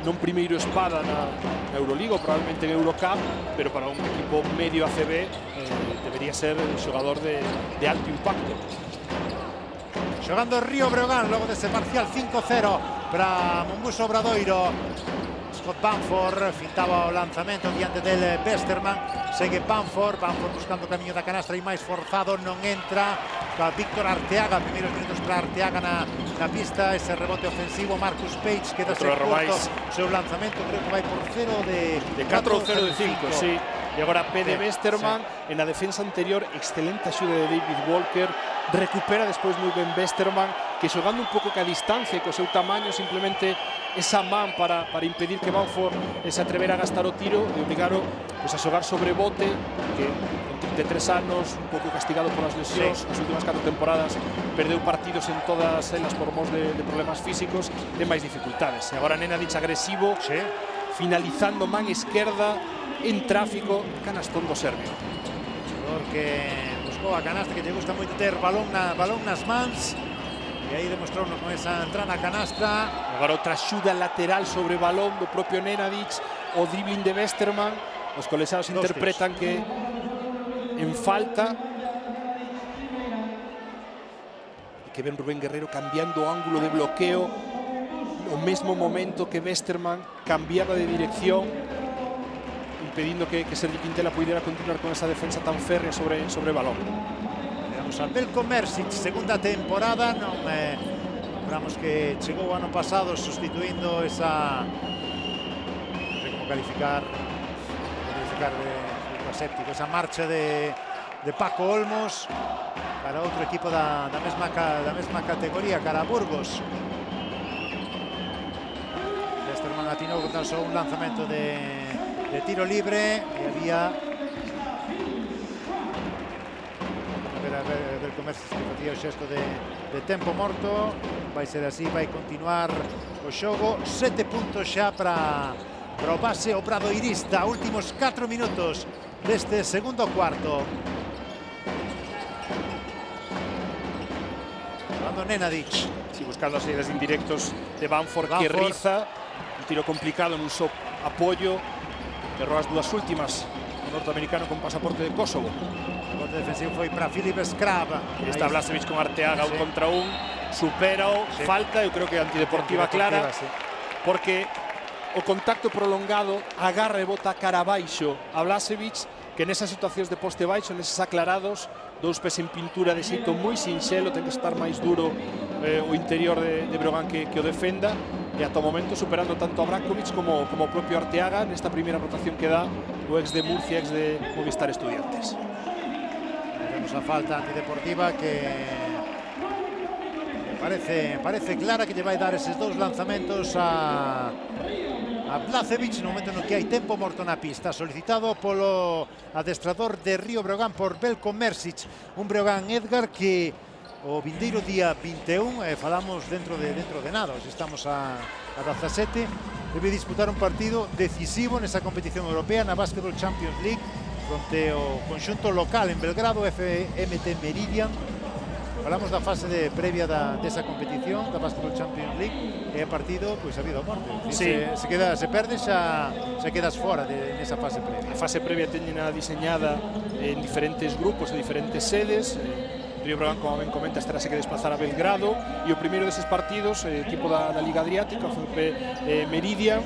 non primeiro espada na Euroliga, probablemente en Eurocup, pero para un equipo medio ACB debería ser un xogador de alto impacto. Xogando Río Breogán logo dese parcial 5-0 para Monbus Obradoiro. Scott Bamford fintaba o lanzamento diante del Westermann, segue Bamford buscando o camiño da canastra e máis forzado, non entra. Víctor Arteaga, primeiros minutos para Arteaga na pista, ese rebote ofensivo. Marcus Page queda curto o seu lanzamento, creo que vai por 0 de 4 ou 0 de 5, sí. E agora P de Westermann, en a defensa anterior, excelente axuda de David Walker, recupera despois moi ben Westermann, que xogando un pouco ca distancia e co seu tamaño, simplemente esa man para impedir que Bamford se atrevera a gastar o tiro e obligar a xogar sobre bote, que con 33 anos, un pouco castigado polas lesións, nas últimas 4 temporadas perdeu partidos en todas elas por mos de problemas físicos, ten máis dificultades. E agora Nenadic agresivo, finalizando man esquerda en tráfico, canastón do serbio. Porque buscou a canastra, que lle gusta moito ter balón nas mans, e aí demostrou con esa entrada na canastra. Agora outra axuda lateral sobre balón do propio Nenadic, o dribbling de Westermann. Os colexiados interpretan que en falta, e que ven Rubén Guerrero cambiando o ángulo de bloqueo no mesmo momento que Westermann cambiaba de dirección, impedindo que Sergi Quintela pudiera continuar con esa defensa tan férrea sobre balón. Veamos a Belko Mersic, segunda temporada, lembramos que chegou o ano pasado sustituindo esa, non sei como calificar esa marcha de Paco Olmos para outro equipo da mesma categoría, cara a Burgos. Westermann atinou con tan só un lanzamento de tiro libre, e había ver Comercios que facía o xesto de tempo morto. Vai ser así, vai continuar o xogo. 7 puntos xa para o base obradoirista. Últimos 4 minutos deste segundo cuarto. Jugando Nenadic. Sí, buscando as saídas indirectos de Bamford, que riza. Un tiro complicado en un só apoio. Errou as dúas últimas, o norteamericano con pasaporte de Kosovo. lanzamento defensivo foi para Filip Skrab. Está Blažević con Arteaga, sí. 1 contra 1, supera, sí. Falta, eu creo que antideportiva clara, sí. porque o contacto prolongado agarra e bota cara abaixo a Blažević, que nesas situacións de poste baixo, neses aclarados, dous pés en pintura de xeito moi sinxelo, ten que estar máis duro o interior de Breogán que o defenda, e ata o momento superando tanto a Brankovic como o propio Arteaga nesta primeira rotación que dá o ex de Murcia, ex de Movistar Estudiantes. Vemos a falta antideportiva que parece clara, que lle vai dar eses dous lanzamentos a Blažević no momento no que hai tempo morto na pista, solicitado polo adestrador de Río Breogán por Veljko Mrsić, un Breogán Edgar que o vindeiro día 21, falamos dentro de nada, estamos a 17, debe disputar un partido decisivo nesa competición europea na Basketball Champions League fronte ao conxunto local en Belgrado, FMT Meridian. Falamos da fase previa desa competición da Basketball Champions League, e o partido pois a vida ou morte. Sí. Se perdes xa quedas fora nesa fase previa. A fase previa teñena diseñada en diferentes grupos e diferentes sedes. Río Breogán, como ben comenta, estarase que desplazar a Belgrado, e o primeiro deses partidos, equipo da Liga Adriática, o FMP Meridian.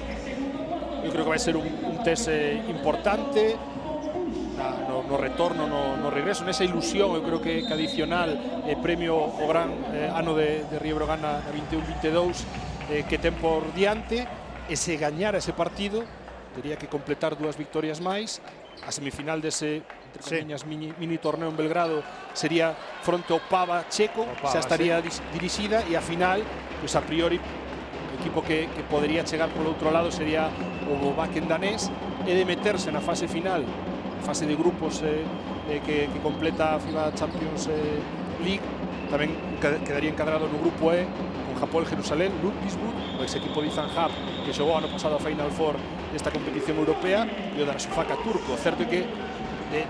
Eu creo que vai ser un test importante no retorno, no regreso, nesa ilusión. Eu creo que adicional premio o gran ano de Río Breogán na 21-22 que ten por diante, e se gañara ese partido tería que completar 2 victorias máis. A semifinal dese, entre comillas, mini torneo en Belgrado sería fronte ao Pava checo, xa estaría dirixida, e a final, pois a priori o equipo que podería chegar polo outro lado sería o Wacken danés, e de meterse na fase final, fase de grupos que completa a FIBA Champions League. Tamén quedaría encadrado no grupo E con Hapoel Jerusalén, Ludwigsburg, o ex equipo de Ethan Hub que xogou ano pasado a Final Four desta competición europea, e o Darüşşafaka turco. Certo é que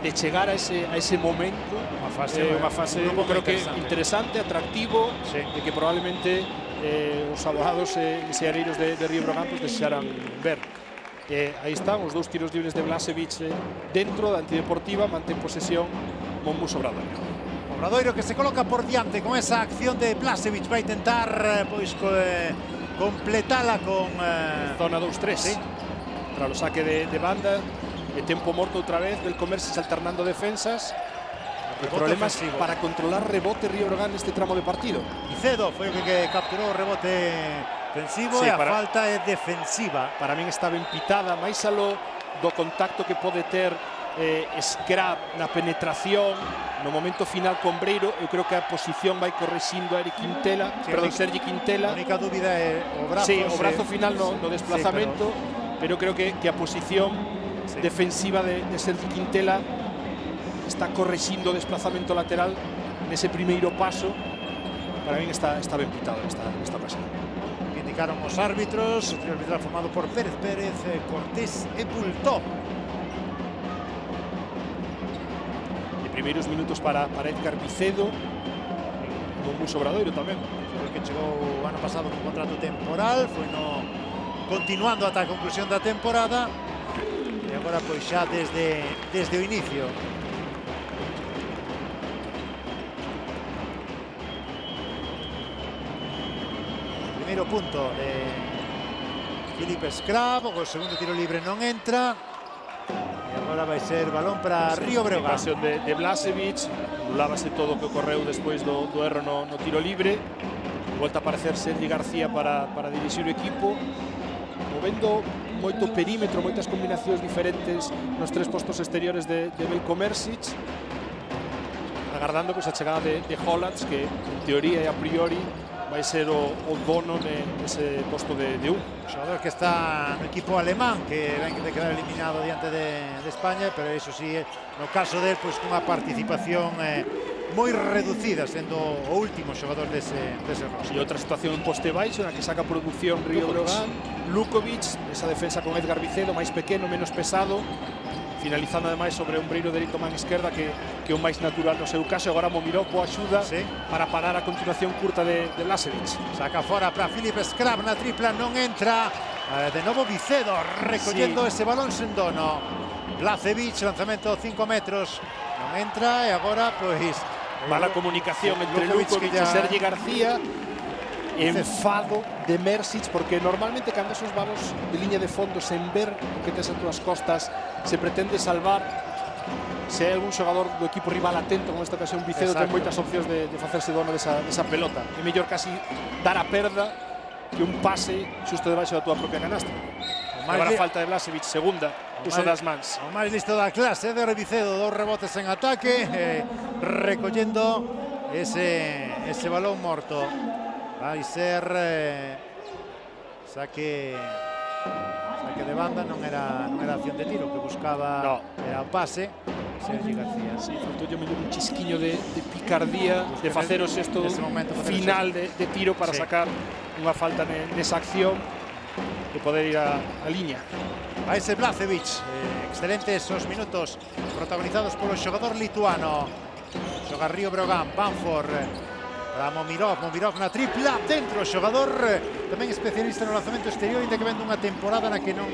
de chegar a ese momento, unha fase eu creo que interesante, atractivo, e que probablemente os abogados e seareiros de Río Breogán pues desexarán ver. Aí están os 2 tiros libres de Blažević dentro da antideportiva, mantén posesión Monbus Obradoiro. Obradoiro que se coloca por diante con esa acción de Blažević, vai intentar pois completala con zona 2-3. Sí. Tras o saque de banda, e tempo morto outra vez, Veljko Mrsić alternando defensas. E problemas ofensivo para controlar rebote Río Breogán neste tramo de partido. Vicedo foi o que capturou o rebote ofensivo, e a falta é defensiva. Para min está ben pitada, máis aló do contacto que pode ter Skrab na penetración no momento final con Breiro. Eu creo que a posición vai correxindo a Eric Quintela, Sergi Quintela. A única dúbida é o brazo. Sí, o brazo final no desplazamento, pero creo que a posición defensiva de Sergi Quintela está correxindo o desplazamento lateral nese primeiro paso. Para min está ben pitado nesta ocasión. Indicaron os árbitros, o trío arbitral formado por Pérez Pérez, Cortés e Bultó. E primeiros minutos para Edgar Vicedo, un Monbus Obradoiro tamén. Foi que chegou o ano pasado con contrato temporal, foi continuando ata a conclusión da temporada, e agora pois xa desde o inicio. Primeiro punto de Filip Skrab, o segundo tiro libre non entra, e agora vai ser balón para Río Breogán. Invasión de Blažević, anulábase todo o que ocorreu despois do erro no tiro libre. Volta a aparecer Sergi García para dirixir o equipo, movendo moito perímetro, moitas combinacións diferentes nos 3 postos exteriores de Veljko Mrsić, agardando a chegada de Hollands, que en teoría e a priori vai ser o dono nese posto de un. O xogador que está no equipo alemán, que ven de quedar eliminado diante de España, pero iso sí, no caso del, pois cunha participación moi reducida, sendo o último xogador dese roster. E outra situación en poste baixo, na que saca produción Río Breogán, Lukovic, esa defensa con Edgar Vicedo, máis pequeno, menos pesado, finalizando ademais sobre un Breiro dereito man esquerda que o máis natural no seu caso. Agora Momiropo axuda para parar a continuación curta de Blažević. Saca fora para Filip Skrab, na tripla non entra, de novo Vicedo recollendo ese balón sen dono. Blažević, lanzamento 5 metros, non entra, e agora, pois... Mala comunicación entre Lukovic e Sergi García. Enfado de Mersic, porque normalmente cando esos valos de liña de fondo sen ver o que tes a túas costas se pretende salvar. Se hai algún xogador do equipo rival atento, como nesta ocasión Vicedo, ten moitas opcións de facerse dono desa pelota. É mellor casi dar a perda que un pase xusto debaixo da túa propia canastra. Agora falta de Blažević, segunda, uso das mans. O máis listo da clase de Vicedo, 2 rebotes en ataque, recollendo ese balón morto. Vai ser saque de banda, non era acción de tiro, que buscaba era o pase. Sergi García. Sí, faltou yo mellor un chisquiño de picardía, de facer o sexto final de tiro para sacar unha falta nesa acción e poder ir a liña. A ese Blažević, excelentes esos minutos protagonizados polo xogador lituano. Xoga Río Breogán, Bamford para Momirov na tripla, dentro o xogador tamén especialista no lanzamento exterior, inda que vende unha temporada na que non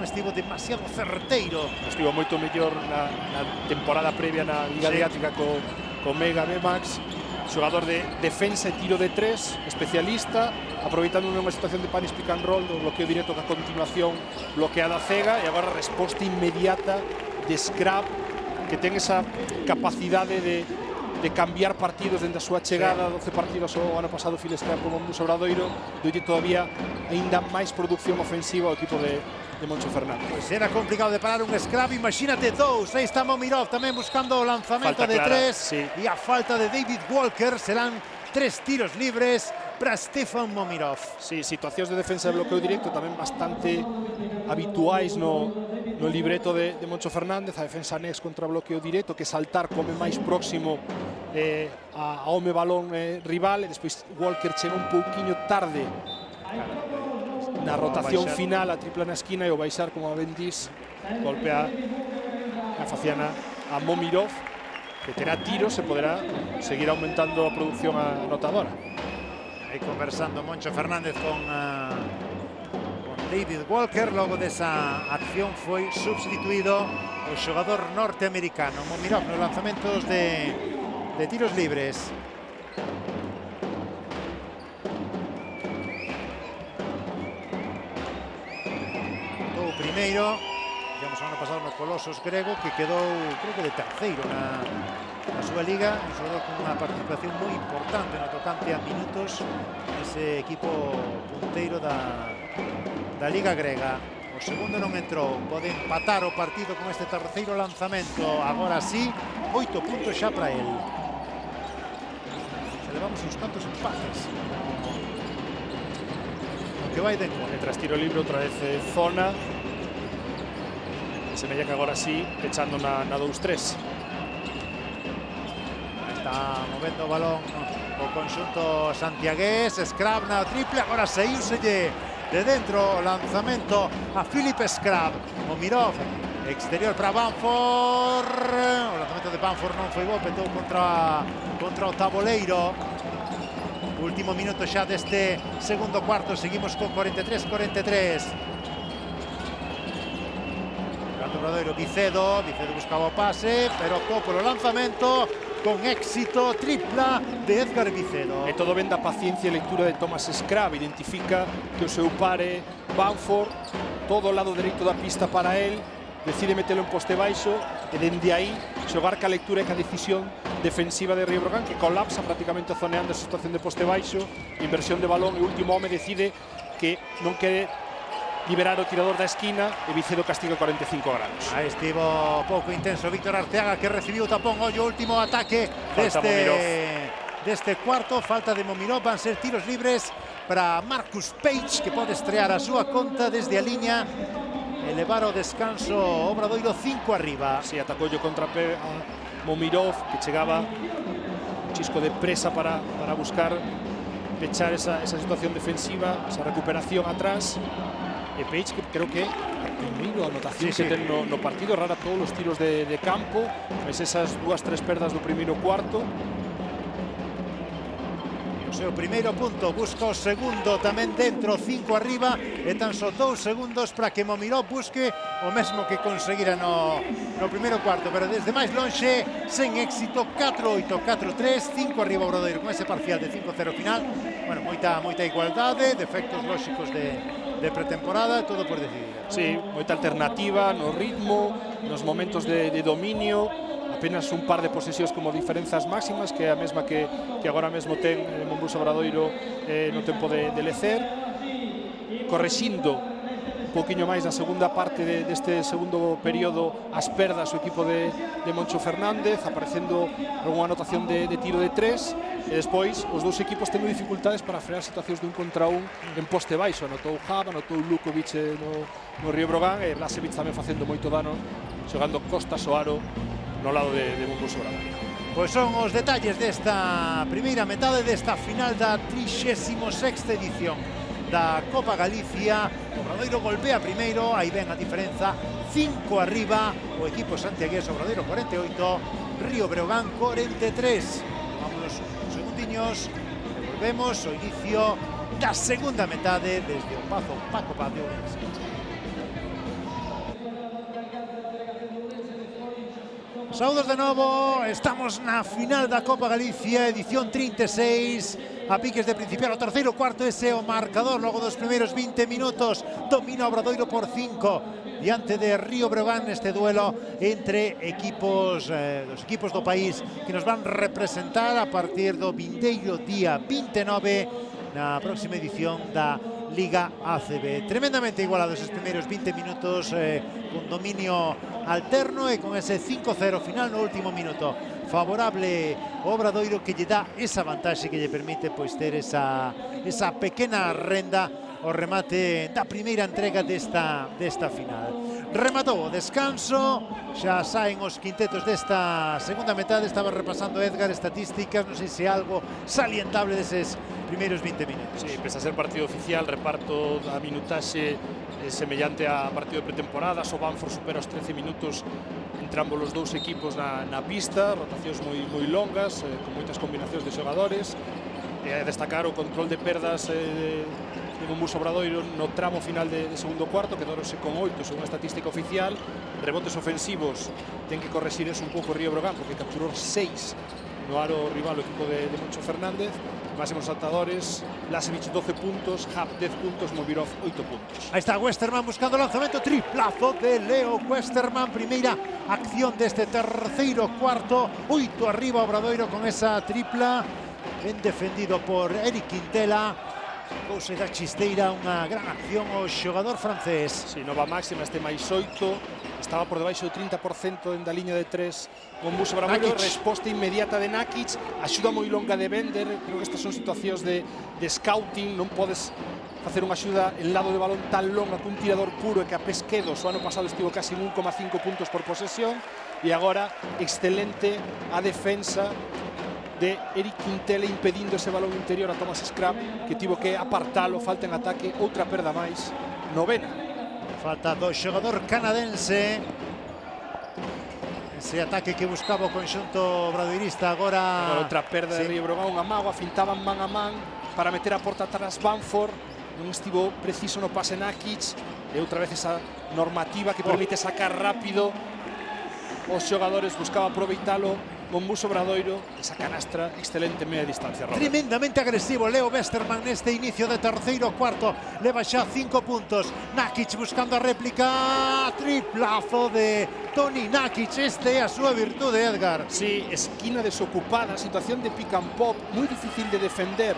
estivo demasiado certeiro. Estivo moito mellor na temporada previa na Liga Adriática co Mega Max. Xogador de defensa e tiro de 3, especialista, aproveitando unha situación de punish pick and roll, do bloqueo directo que a continuación bloqueada cega, e agora resposta inmediata de Scrap, que ten esa capacidade de cambiar partidos dentro da súa chegada. 12 partidos o ano pasado Phil Scrap como Musa Obradoiro, doulle todavía aínda máis produción ofensiva ao equipo de Moncho Fernández. Pois era complicado de parar un Scrap, imagínate 2, aí está Momirov tamén buscando o lanzamento de 3, e a falta de David Walker, serán 3 tiros libres para Stefan Momirov. Sí, situacións de defensa de bloqueo directo tamén bastante habituais no libreto de Moncho Fernández. A defensa next contra bloqueo directo, que saltar come máis próximo a home balón rival, e despois Walker chega un pouquiño tarde na rotación final, a tripla na esquina, e o baixar, como ben dis, golpea a faciana a Momirov, que terá tiros e poderá seguir aumentando a produción anotadora. Aí conversando Moncho Fernández con David Walker. Logo desa acción foi substituído o xogador norteamericano Momirov nos lanzamentos de tiros libres. O primeiro, digamos, o ano pasado no Colosos grego, que quedou, creo que de terceiro na súa liga, un xogador con unha participación moi importante no tocante a minutos nese equipo punteiro da liga grega. O segundo non entrou, pode empatar o partido con este terceiro lanzamento. Agora sí, 8 puntos xa para el. Se levamos uns cantos empates o que vai de encuentro. Tras tiro libre, outra vez zona, e semella que agora sí, pechando na 2-3. Está movendo o balón o conxunto santiagués. Scrap na triple, agora saíuselle de dentro o lanzamento a Filip Scrap. Momirov, exterior para Bamford. O lanzamento de Bamford non foi bo, petou contra o taboleiro. Último minuto xa deste segundo cuarto, seguimos con 43-43. Obradoiro, Vicedo buscaba o pase, pero optou polo lanzamento con éxito, tripla de Edgar Vicedo. E todo ven da paciencia e lectura de Thomas Scrap. Identifica que o seu pare Bamford, todo o lado dereito da pista para él, decide metelo en poste baixo, e dende aí xogar ca lectura e ca decisión defensiva de Río Breogán, que colapsa prácticamente zoneando a situación de poste baixo, inversión de balón, e o último home decide que non quere liberar o tirador da esquina, e Vicedo castiga 45 grados. Aí estivo pouco intenso Víctor Arteaga, que recibiu o tapón. Ollo, último ataque deste cuarto. Falta de Momirov, van ser tiros libres para Marcus Page, que pode estrear a súa conta desde a liña e levar o descanso Obradoiro 5 arriba. Si, atacou yo contra a Momirov, que chegaba un chisco de presa para buscar pechar esa situación defensiva, esa recuperación atrás. E Page, que creo que a primeira anotación que ten no partido, rara todos os tiros de campo, mas esas 2-3 perdas do primeiro cuarto. O seu primeiro punto, busca o segundo tamén dentro, 5 arriba e tan só 2 segundos para que Momirov busque o mesmo que conseguira no primeiro cuarto, pero desde máis lonxe, sen éxito. 4-8, 4-3, 5 arriba Obradoiro con ese parcial de 5-0 final. Bueno, moita igualdade, defectos lóxicos de pretemporada, todo por decidir. Sí, moita alternativa no ritmo, nos momentos de dominio, apenas un par de posesións como diferenzas máximas, que é a mesma que agora mesmo ten Monbus Obradoiro no tempo de lecer, correxindo un pouquiño máis na segunda parte deste segundo período as perdas o equipo de Moncho Fernández, aparecendo algunha anotación de tiro de 3, e despois os dous equipos tendo dificultades para frear situacións de 1 contra 1 en poste baixo. Anotou Java, anotou Lukovic no Río Brogan, e Blasevic tamén facendo moito dano, xogando costas o aro no lado de Monbus Obradoiro. Pois son os detalles desta primeira metade desta final da 36ª edición da Copa Galicia. Obradoiro golpea primeiro, aí ven a diferenza, 5 arriba o equipo santiagués. Obradoiro 48, Río Breogán 43. Vámonos uns segundiños e volvemos ao inicio da segunda metade desde o Pazo Paco Paz de Ourense. Saúdos de novo, estamos na final da Copa Galicia, edición 36, a piques de principiar o terceiro cuarto. Ese é o marcador logo dos primeiros 20 minutos, domina Obradoiro por 5 diante de Río Breogán neste duelo entre equipos dos equipos do país que nos van representar a partir do vindeiro día 29 na próxima edición da Liga ACB. Tremendamente igualados os primeiros 20 minutos, con dominio alterno e con ese 5-0 final no último minuto favorable ao Obradoiro, que lle dá esa vantaxe que lle permite pois ter esa pequena renda ao remate da primeira entrega desta final. Rematou o descanso, xa saen os quintetos desta segunda metade. Estaba repasando Edgar estatísticas, non sei se algo salientable deses primeiros 20 minutos. Sí, pese a ser partido oficial, reparto da minutaxe semellante a partido de pretemporada. O Banford supera os 13 minutos entre ambos os dous equipos na pista, rotacións moi longas, con moitas combinacións de xogadores, e a destacar o control de perdas de Monbus Obradoiro no tramo final de segundo cuarto, quedáronse con 8 según a estatística oficial. Rebotes ofensivos ten que corregir eso un pouco Río Breogán, porque capturou 6 no aro rival o equipo de Moncho Fernández. Máximos saltadores, Blasevic 12 puntos, Hub 10 puntos, Momirov 8 puntos. Aí está Westerman buscando o lanzamento, triplazo de Leo Westerman, primeira acción deste terceiro cuarto, 8 arriba Obradoiro con esa tripla, ben defendido por Eric Quintela. Cousa da chisteira, unha gran acción o xogador francés. Si, nova máxima, este máis 8, estaba por debaixo do 30% da liña de 3 Monbus Obradoiro. Resposta inmediata de Nakic, axuda moi longa de Bender. Creo que estas son situacións de scouting, non podes facer unha axuda en lado de balón tan longa que un tirador puro, e que a Pesquedos o ano pasado estivo casi en 1,5 puntos por posesión, e agora excelente a defensa de Eric Quintela impedindo ese balón interior a Thomas Scrap, que tivo que apartalo. Falta en ataque, outra perda máis, novena. Falta do xogador canadense, ese ataque que buscaba o conxunto obradoirista. Agora outra perda de Río Breogán, unha mágoa, fintaban man a man para meter a porta atrás Banford, non estivo preciso no pase Nakic, e outra vez esa normativa que permite sacar rápido os xogadores, buscaba aproveitalo Monbus Obradoiro. Esa canastra excelente media distancia, Robert. Tremendamente agresivo Leo Westerman neste inicio de terceiro cuarto, leva xa 5 puntos. Nakic buscando a réplica, triplazo de Toni Nakic. Este é a súa virtude, Edgar. Sí, esquina desocupada, situación de pick and pop, moi difícil de defender,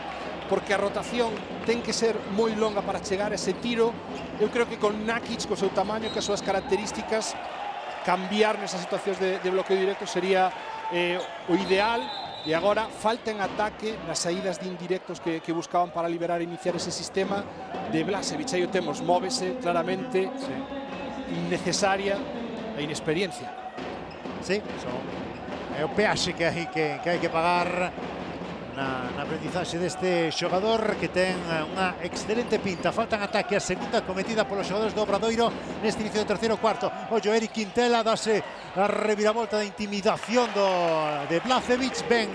porque a rotación ten que ser moi longa para chegar a ese tiro. Eu creo que con Nakic, co seu tamaño, que as súas características, cambiar nesas situacións de bloqueo directo sería o ideal. E agora falta en ataque nas saídas de indirectos que buscaban para liberar e iniciar ese sistema de Blasevic. Aí o temos, móvese claramente, innecesaria a inexperiencia. Sí, é o peaxe que hai que pagar na aprendizaxe deste xogador que ten unha excelente pinta. Faltan ataque a segunda cometida polos xogadores do Obradoiro neste inicio do terceiro cuarto. Ollo, Eric Quintela dase a reviravolta de intimidación de Blažević. Ben,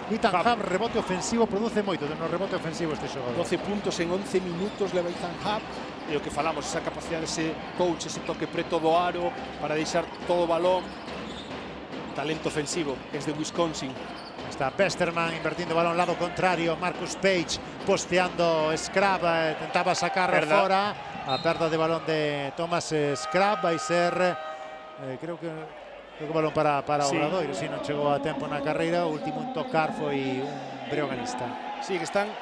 Ethan Happ, rebote ofensivo, produce moito no rebote ofensivo este xogador. 12 puntos en 11 minutos leva Ethan Happ. E o que falamos, esa capacidade, ese touch, ese toque preto do aro para deixar todo o balón. Talento ofensivo, es de Wisconsin. Está Westerman invertindo balón lado contrario. Marcus Page posteando Scrub, tentaba sacar fora. A perda de balón de Thomas Scrub vai ser, creo que balón para Obradoiro. Si non chegou a tempo na carreira, o último en tocar foi un breoganista. Sí, que están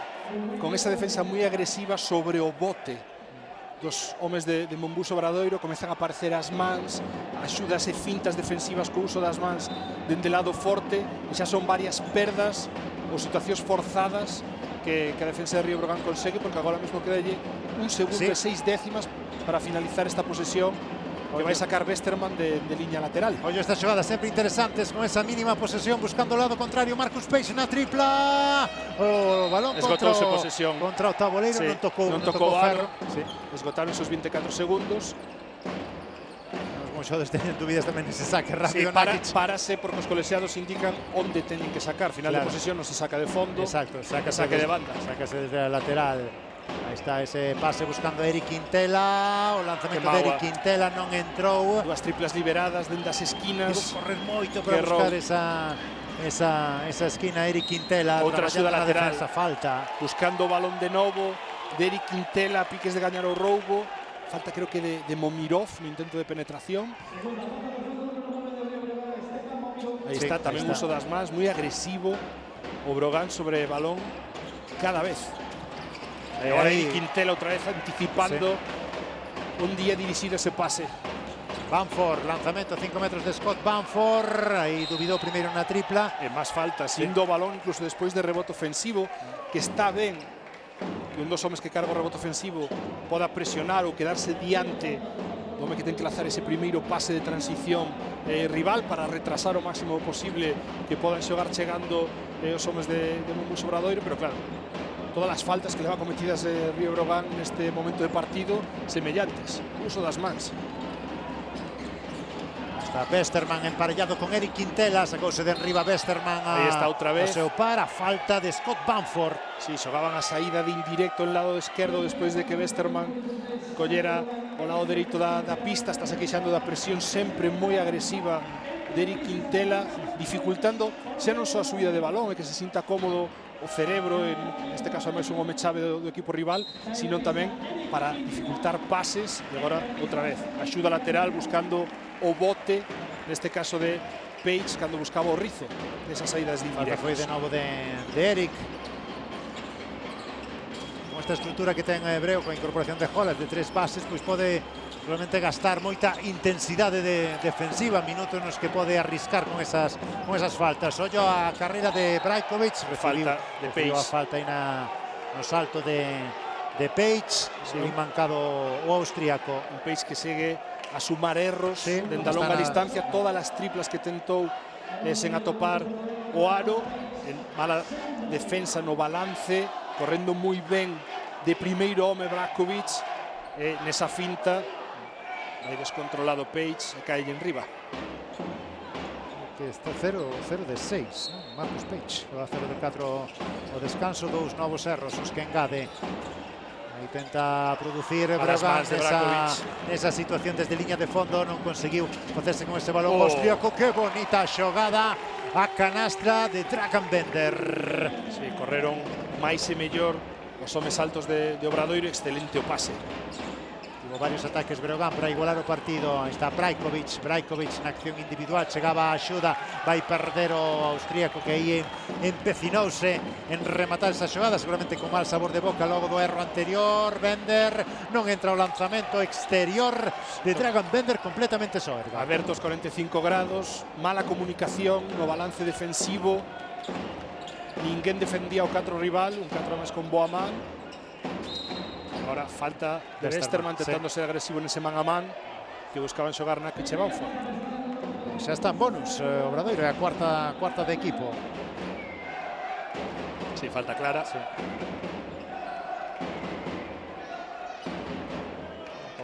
con esa defensa moi agresiva sobre o bote dos homes de Monbus Obradoiro. Comezan a aparecer as mans, axudas e fintas defensivas co uso das mans dende lado forte, e xa son varias perdas ou situacións forzadas que a defensa de Río Breogán consegue, porque agora mesmo quedalle un segundo e 6 décimas para finalizar esta posesión que vai sacar Westerman de liña lateral. Ollo estas xogadas sempre interesantes con esa mínima posesión, buscando o lado contrario. Marcus Page na tripla. O balón esgotouse posesión contra o tabuleiro, sí, non tocou aro. Sí. Esgotaron esos 24 segundos. Os xogadores teñen dúbidas tamén se saque rápido. Sí, párase porque os colexiados indican onde teñen que sacar. Final de posesión non se saca de fondo. Exacto, saque de banda. Sácase desde a lateral. Aí está ese pase buscando a Eric Quintela. O lanzamento de Eric Quintela non entrou. Dúas triplas liberadas dentro das esquinas. Debo correr moito para buscar esa esquina. Eric Quintela. Outra axuda lateral. Falta. Buscando o balón de novo de Eric Quintela. Piques de gañar o roubo. Falta creo que de Momirov no intento de penetración. Aí está, tamén uso das mans, moi agresivo o Breogán sobre balón cada vez. Agora Eric Quintela outra vez anticipando un día dirixido ese pase. Bamford, lanzamento a 5 metros de Scott Bamford. Aí dubidou primeiro na tripla. E máis faltas, indo o balón incluso despois de rebote ofensivo, que está ben que un dos homes que carga o rebote ofensivo poda presionar ou quedarse diante do home que ten que lanzar ese primeiro pase de transición rival para retrasar o máximo posible que podan xogar chegando os homes de Monbus Obradoiro, pero claro, todas as faltas que leva cometidas Río Breogán neste momento de partido semellantes, uso das mans. Está Westerman emparellado con Eric Quintela, sacouse de enriba Westerman aí está outra vez. Seu par, a falta de Scott Bamford. Sí, xogaban a saída de indirecto en lado esquerdo despois de que Westerman collera o lado dereito da pista. Está se queixando da presión sempre moi agresiva de Eric Quintela, dificultando xa non só a subida de balón e que se sinta cómodo o cerebro, en este caso ademais un home chave do equipo rival, sino tamén para dificultar pases. E agora outra vez axuda lateral buscando o bote, neste caso de Page, cando buscaba o rizo nesas saídas de indirectos. Foi de novo de Eric. Con esta estrutura que ten Breo, coa incorporación de Holland de 3 bases, pois pode realmente gastar moita intensidade defensiva, minutos nos que pode arriscar con esas faltas. Ollo a carreira de Brajkovic, recibiu a falta aí no salto de Page. Sí. Moi mancado o austríaco. Un Page que segue a sumar erros dentro a longa distancia, todas as triplas que tentou sen atopar o aro, en mala defensa no balance, correndo moi ben de primeiro home Brajkovic, nesa finta hai descontrolado Page e cae en riba. Que está 0 de 6, ¿no? Marcus Page va a 0 de 4 o descanso, dous novos erros os que engade. Intenta producir Breogán nesa situación desde liña de fondo, non conseguiu facerse con ese balón austríaco. Que bonita xogada a canastra de Dragan Bender. Sí, correron máis e mellor os homes altos de Obradoiro, excelente o pase. Tivo varios ataques Breogán para igualar o partido. Aí está Brajkovic na acción individual, chegaba a axuda, vai perder o austríaco que aí empecinouse en rematar esa xogada, seguramente con mal sabor de boca logo do erro anterior. Bender, non entra o lanzamento exterior de Dragan Bender, completamente só. Abertos 45 grados, mala comunicación no balance defensivo, ninguén defendía o 4 rival, un 4 máis con boa man. Agora falta de Westerman tentando ser agresivo nese man a man que buscaban xogar na Kiche Bamford. Xa está en bonus Obradoiro, é a cuarta de equipo. Sí, falta clara. Sí.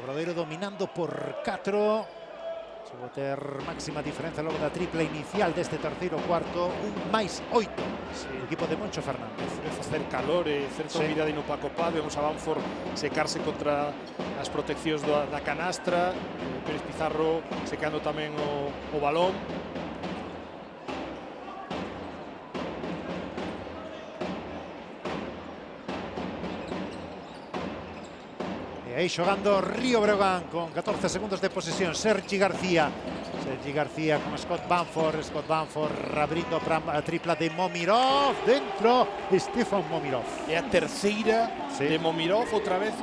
Obradoiro dominando por 4. Se va ter máxima diferencia logo da tripla inicial deste terceiro cuarto, un máis 8. Sí. O equipo de Moncho Fernández. Debe facer calor e certa humidade no Paco Pá. Vemos a Banford secarse contra as proteccións da canastra. Pérez Pizarro secando tamén o balón. E aí xogando Río Breogán con 14 segundos de posesión. Sergi García con Scott Banford abrindo para a tripla de Momirov. Dentro Stefan Momirov. É a terceira de Momirov, outra vez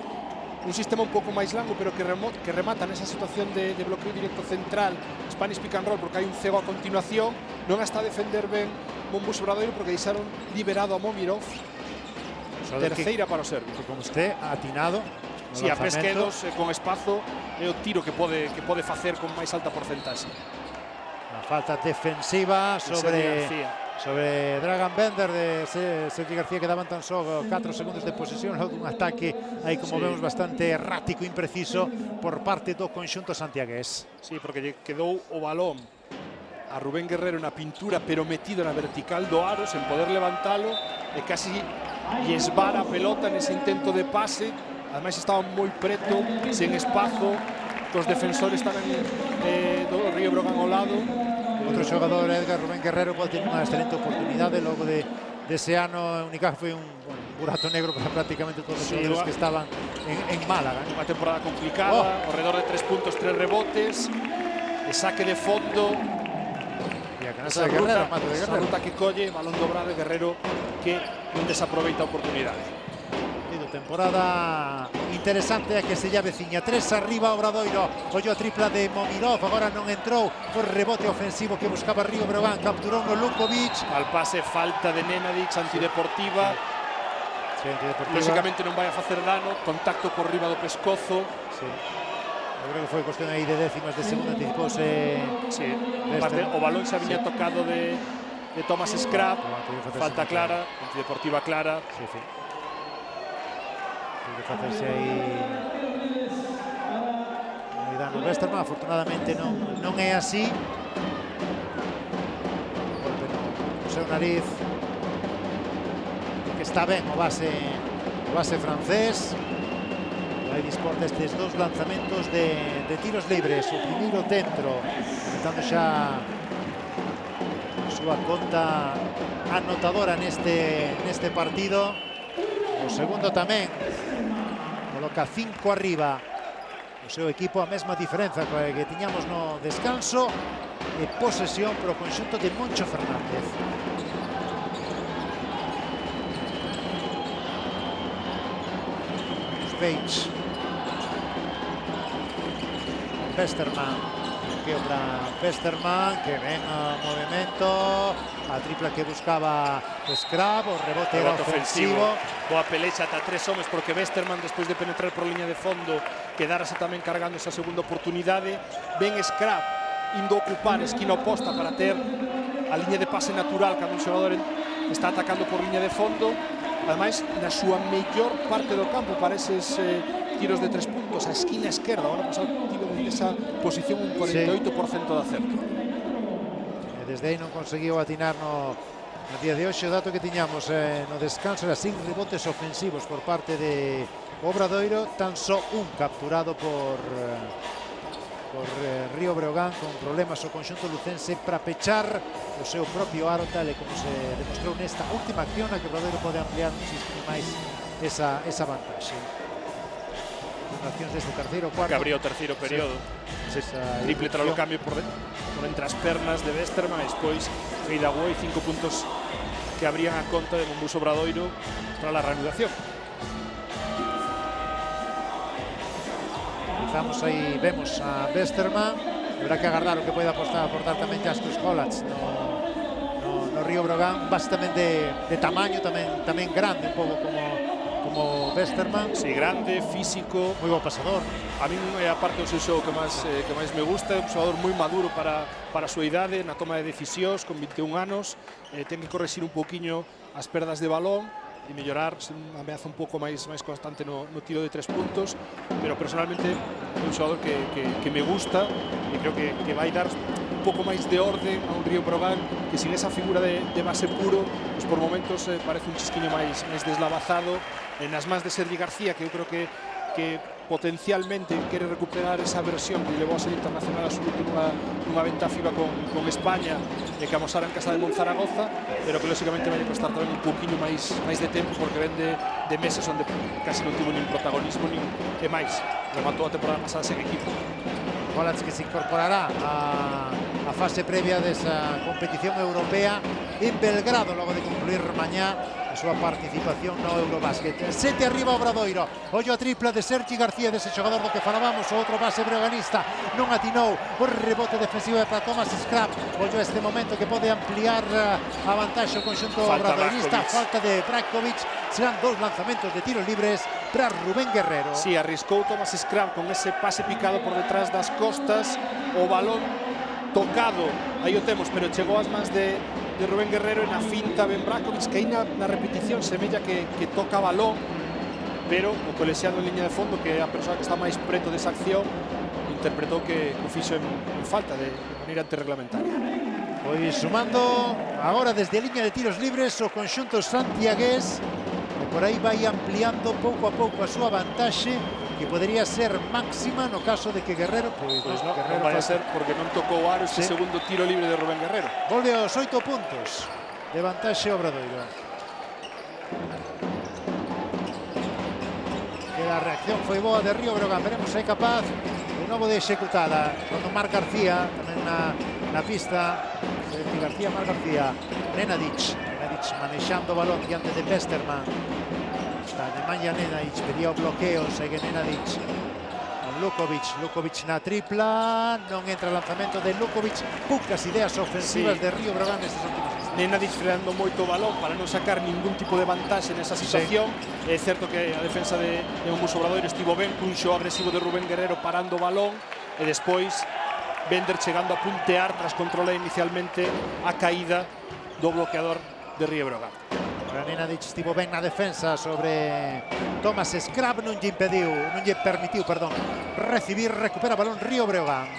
un sistema un pouco máis largo, pero que remata nesa situación de bloqueo directo central, Spanish pick and roll, porque hai un cego a continuación. Non está a defender ben Monbus Obradoiro porque deixaron liberado a Momirov. Terceira para o serbio. Que como este atinado. Si, a pesquedos con espazo é o tiro que pode facer con máis alta porcentaxe. Una falta defensiva sobre Dragan Bender de Sergi García, que daban tan só 4 segundos de posesión. Un ataque aí, como vemos, bastante errático, impreciso por parte do conxunto santiagués. Sí, porque lle quedou o balón a Rubén Guerrero na pintura, pero metido na vertical do aro, sen poder levantalo, e casi lle esvara a pelota nese intento de pase. Ademais estaban moi preto, sen espazo, cos defensores tamén do Río Breogán ao lado. Outro xogador, Edgar Rubén Guerrero, pode ter unha excelente oportunidade logo dese ano. Unicaja foi un burato negro para prácticamente todos os xogadores que estaban en Málaga. Unha temporada complicada, ao redor de 3 puntos, 3 rebotes, e saque de fondo. E a canasta de Guerrero, mate de Guerrero. Esa ruta que colle, balón dobrado de Guerrero, que non desaproveita a oportunidade. Temporada interesante a que se lle veciña. 3 arriba Obradoiro. Ollo a tripla de Momirov, agora non entrou por rebote ofensivo que buscaba Río Breogán. Capturou no Lukovic. Al pase, falta de Nenadic, antideportiva. Sí, antideportiva. Lógicamente non vai a facer dano. Contacto por riba do pescozo. Sí. Eu creo que foi cuestión aí de décimas de segundo. Anticipouse. Sí. O balón xa viña tocado de Thomas Scrap. Falta clara, antideportiva clara. Sí, sí. Tem que facerse aí dano Westerman. Afortunadamente non é así. Golpe no seu nariz, que está ben o base francés. Vai dispor destes 2 lanzamentos de tiros libres. O primeiro dentro, aumentando xa a súa conta anotadora neste partido. O segundo tamén coloca 5 arriba o seu equipo, a mesma diferenza que tiñamos no descanso, e posesión para o conxunto de Moncho Fernández. Page, Westerman, que para Westerman, que ven o movimento, a tripla que buscaba Scrap, o rebote era ofensivo. Boa pelexa ata 3 homes, porque Westerman, despois de penetrar por liña de fondo, quedarase tamén cargando esa segunda oportunidade. Ben Scrap indo a ocupar esquina oposta para ter a liña de pase natural cando un xogador está atacando por liña de fondo. Ademais, na súa mellor parte do campo para eses tiros de 3 puntos, a esquina esquerda. Agora pasado tivo esa posición un 48% de acerto. E desde aí non conseguiu atinar no día de hoxe. O dato que tiñamos no descanso era 5 rebotes ofensivos por parte de Obradoiro, tan só un capturado por Río Breogán, con problemas o conxunto lucense para pechar o seu propio aro, tal e como se demostrou nesta última acción, a que Obradoiro pode ampliar muchísimo máis esa vantaxe. Accións deste terceiro cuarto. Que abría o terceiro período. Sí. Triple tras o cambio por entre as pernas de Westerman, e despois Feida Guoi, 5 puntos que abrían a conta de Monbus Obradoiro para a reanudación. Aí vemos a Westerman. Habrá que agardar o que poida aportar tamén Jastus Hollatz no Río Breogán. Bastante de tamaño, tamén grande, un pouco como Westerman. Sí, grande, físico, moi bo pasador. A min é a parte do seu xogo que máis me gusta, é un xogador moi maduro para a súa idade, na toma de decisións, con 21 anos, ten que correxir un pouquiño as perdas de balón e mellorar, unha ameaza un pouco máis constante no tiro de 3 puntos, pero personalmente é un xogador que me gusta e creo que vai dar un pouco máis de orden a un Río Brogan que sin esa figura de base puro, pues por momentos parece un chisquiño máis deslavazado nas mans de Sergi García, que eu creo que potencialmente quere recuperar esa versión que levou a ser internacional absoluto nunha venta FIBA con España e que amosara en casa de Monzaragoza, pero que lógicamente vai costar tamén un pouquinho máis de tempo porque ven de meses onde casi non tivo nin protagonismo nin e máis, rematou a temporada pasada sen equipo. Golac que se incorporará a fase previa desa competición europea en Belgrado logo de concluir mañá a súa participación no Eurobásquet. 7 arriba Obradoiro, ollo a tripla de Sergi García, dese xogador do que falábamos, o outro base breoganista non atinou, o rebote defensivo para Thomas Scrap, ollo a este momento que pode ampliar a vantaxe o conxunto obradoirista, falta de Brajkovic, serán 2 lanzamentos de tiros libres para Rubén Guerrero. Sí, arriscou Thomas Scrap con ese pase picado por detrás das costas, o balón tocado, aí o temos, pero chegou ás mans de Rubén Guerrero e na finta Ben Brajkovic, que aí na repetición semella que toca balón, pero o colexiado en liña de fondo, que é a persoa que está máis preto desa acción, interpretou que o fixo en falta de maneira antirreglamentaria. Pois sumando agora desde a liña de tiros libres o conxunto santiagués, e por aí vai ampliando pouco a pouco a súa vantaxe, que podería ser máxima no caso de que Guerrero non vai a ser porque non tocou aro este segundo tiro libre de Rubén Guerrero. Volve aos 8 puntos de vantaxe Obradoiro. Que a reacción foi boa de Río Brogan, veremos se é capaz de novo de executala. Cando Marc García tamén na pista, García, Marc García, Nenadic manexando o balón diante de Westerman. Está Nemanja Nenadic, pedía o bloqueo, segue Nenadic con Lukovic na tripla, non entra o lanzamento de Lukovic, poucas ideas ofensivas de Río Brogan nestes últimos instantes. Nenadic frenando moito o balón para non sacar ningún tipo de vantaxe nesa situación. É certo que a defensa de Momus Obradoiro estivo ben cun xo agresivo de Rubén Guerrero parando o balón e despois Bender chegando a puntear tras controlar inicialmente a caída do bloqueador de Río Brogan. Nenadic estivo ben na defensa sobre Thomas Scrap, non lle permitiu recibir, recupera balón Río Breogán.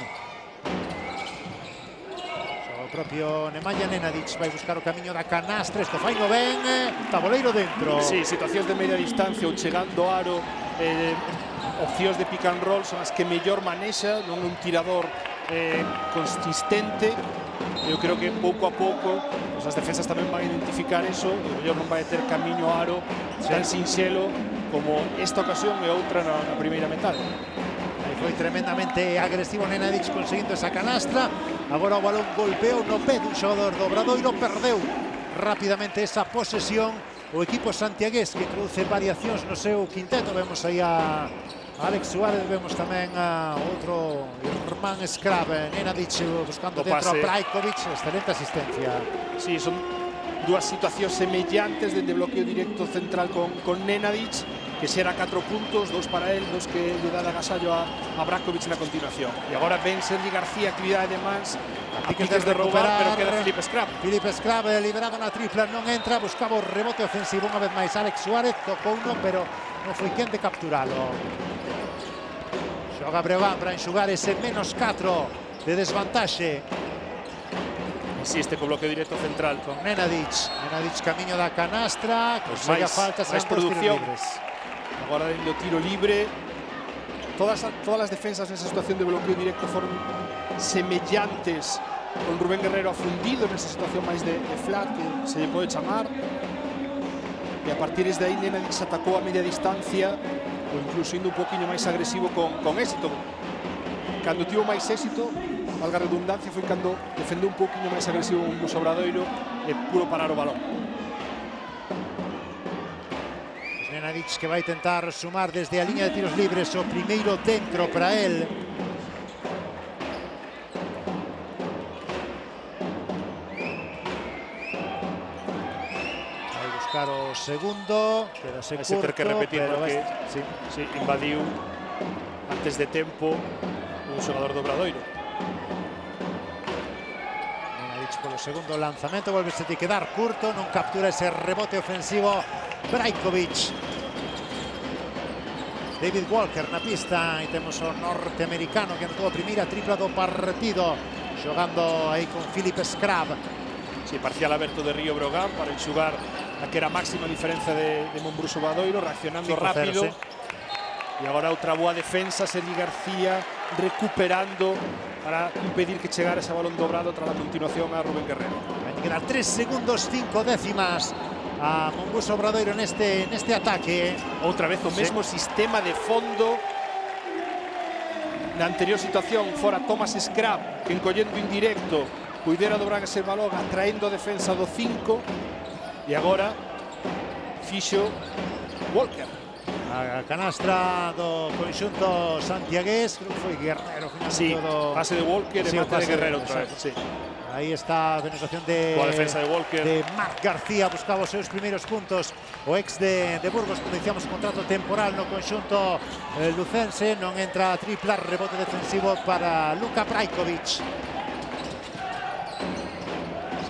O propio Nemanja Nenadic vai buscar o camiño da canastra, isto fai no ben, taboleiro dentro. Sí, situacións de media distancia ou chegando aro, opcións de pick and roll son as que mellor manexa, non un tirador consistente. Eu creo que pouco a pouco as defensas tamén van a identificar eso e o mellor non vai ter camiño aro tan sinxelo como esta ocasión e outra na primeira metade. Aí foi tremendamente agresivo Nenadic conseguindo esa canastra. Agora o balón golpeou no pé dun xogador do Obradoiro, perdeu rapidamente esa posesión o equipo santiagués, que introduce variacións no seu quinteto. Vemos aí a Alex Suárez, vemos tamén a outro irmán Scrap, Nenadic buscando dentro a Brajkovic, excelente asistencia. Sí, son dúas situacións semellantes dende bloqueo directo central con Nenadic, que xera 4 puntos, 2 para él, 2 que lle dá de agasallo a Brajkovic na continuación. E agora ven Sergi García, actividade de mans, a piques de roubar, pero queda Filipe Scrap. Filipe Scrap liberado na tripla, non entra, buscaba o rebote ofensivo unha vez máis Alex Suárez, tocou uno, pero non foi quen de capturalo. Xoga Breogán para enxugar ese menos 4 de desvantaxe. Insiste co bloqueo directo central con Nenadic camiño da canastra, consegue a falta, serán 2 tiros libres. Agora dentro tiro libre. Todas as defensas nesa situación de bloqueo directo foron semellantes, con Rubén Guerrero afundido nesa situación máis de flat que se lle pode chamar, e a partir de aí Nenadic se atacou a media distancia ou incluso indo un poquinho máis agresivo con éxito. Cando tivo máis éxito, valga a redundancia, foi cando defendeu un poquinho máis agresivo un Obradoiro e puro parar o balón. Nenadic que vai tentar sumar desde a liña de tiros libres, o primeiro dentro para él. Vai buscar buscar o segundo, quedase Vai se ter que repetir porque sí, invadiu antes de tempo un xogador do Obradoiro. Nenadic polo segundo lanzamento, volvese a quedar curto, non captura ese rebote ofensivo Brajkovic. David Walker na pista e temos o norteamericano que anotou a primeira tripla do partido, xogando aí con Philip Scrab. Sí, parcial aberto de Río Brogan para enxugar a que era a máxima diferenza de Mombruso Obradoiro, reaccionando rápido. E agora outra boa defensa, Sergi García recuperando para impedir que chegara ese balón dobrado tras a continuación a Rubén Guerrero. Vai quedar 3 segundos 5 décimas a Mombruso Obradoiro neste ataque. Outra vez o mesmo sistema de fondo. Na anterior situación fora Thomas Scrab, que encollendo indirecto puidera dobrar ese balón atraendo a defensa do 5, e agora fixo Walker. A canastra do conxunto santiagués, creo que foi Guerrero. Sí, pase de Walker e mate de Guerrero outra vez. Sí. Aí está a penetración de defensa de Walker. De Marc García, buscaba os seus primeiros puntos. O ex de Burgos, como dicíamos, contrato temporal no conxunto lucense. Non entra a tripla, rebote defensivo para Luka Brajkovic.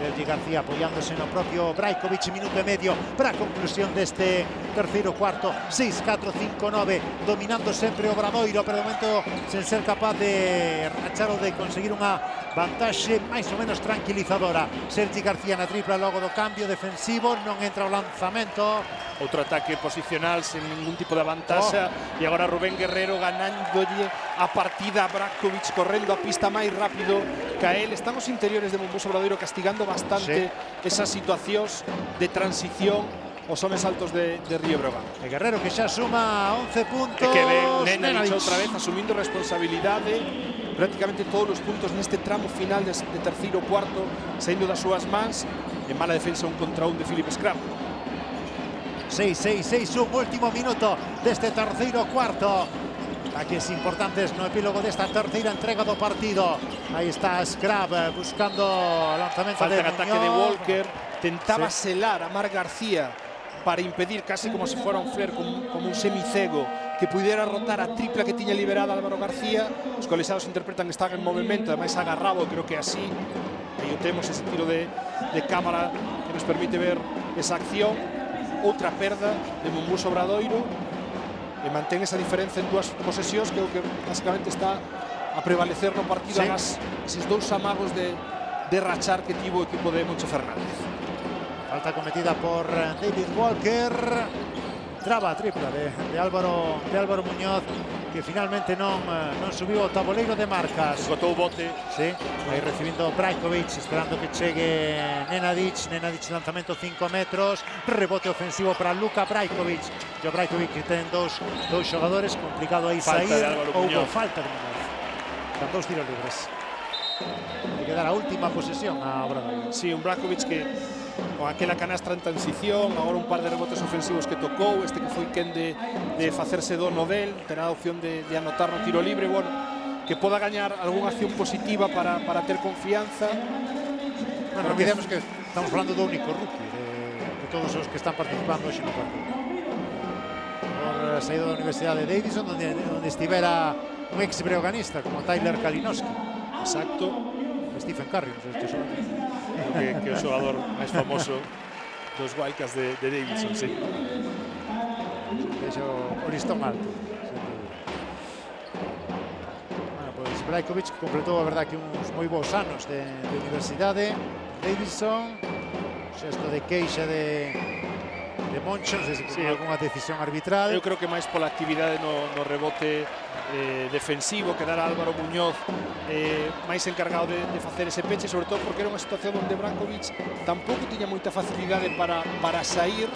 Sergi García apoiándose no propio Brajkovic, minuto e medio para a conclusión deste terceiro cuarto. 6-4-5-9, dominando sempre o Obradoiro, pero de momento sen ser capaz de rachar ou de conseguir unha vantaxe máis ou menos tranquilizadora. Sergi García na tripla logo do cambio defensivo, non entra o lanzamento. Outro ataque posicional sen ningún tipo de avantaxa, e agora Rubén Guerrero ganándolle a partida a Brajkovic, correndo a pista máis rápido que a él. Están os interiores de Mombruso Obradoiro castigando bastante esas situacións de transición os homes altos de Río Brogan. E Guerrero que xa suma 11 puntos. E que ven Nenadic outra vez asumindo responsabilidade. Prácticamente todos os puntos neste tramo final de terceiro cuarto saindo das súas mans. En mala defensa 1 contra 1 de Philip Scrab. 6-6-6, último minuto deste terceiro cuarto. Ataques importantes no epílogo desta terceira entrega do partido. Aí está Scrab buscando o lanzamento falta de en ataque de Walker. Tentaba selar a Marc García para impedir, casi como se fuera un flare, como un semicego, que pudiera rotar a tripla que tiña liberada Álvaro García. Os colexiados interpretan que está en movimento, además agarrado, creo que así. Aí temos ese tiro de cámara que nos permite ver esa acción. Outra perda de Mombruso Obradoiro, e mantén esa diferenza en dúas posesións, que é o que basicamente está a prevalecer no partido. Eses dous amagos de rachar que tivo o equipo de Moncho Fernández. Falta cometida por David Walker. Traba a tripla de Álvaro Muñoz, que finalmente non subiu ao tabuleiro de marcas. Botou o bote. Sí, aí recibindo Brajkovic, esperando que chegue Nenadic. Nenadic lanzamento 5 metros, rebote ofensivo para Luka Brajkovic. E o Brajkovic que ten dous xogadores, complicado aí sair. Houbo falta de Muñoz. Con 2 tiros libres. Hai que dar a última posesión a Obradoiro. Sí, un Brajkovic que con aquela canastra en transición, agora un par de rebotes ofensivos que tocou, este que foi quen de facerse dono del, terá a opción de anotar no tiro libre, bueno, que poda gañar algunha acción positiva para ter confianza. Bueno, olvidemos que estamos falando do único rookie de todos os que están participando hoxe no partido. Por saída da Universidade de Davidson, onde estivera un ex breoganista como Tyler Kalinowski. Exacto. Stephen Curry, non sei se que é o xogador máis famoso dos Wildcats de Davidson, sí. Deixo o listón alto. Bueno, pois Brajkovic completou a verdade que uns moi bons anos de universidade. Davidson, xesto de queixa de Moncho, non sei se con algunha decisión arbitral. Eu creo que máis pola actividade no rebote defensivo, que dará Álvaro Muñoz máis encargado de facer ese peche, sobre todo porque era unha situación onde Brajkovic tampouco tiña moita facilidade para sair.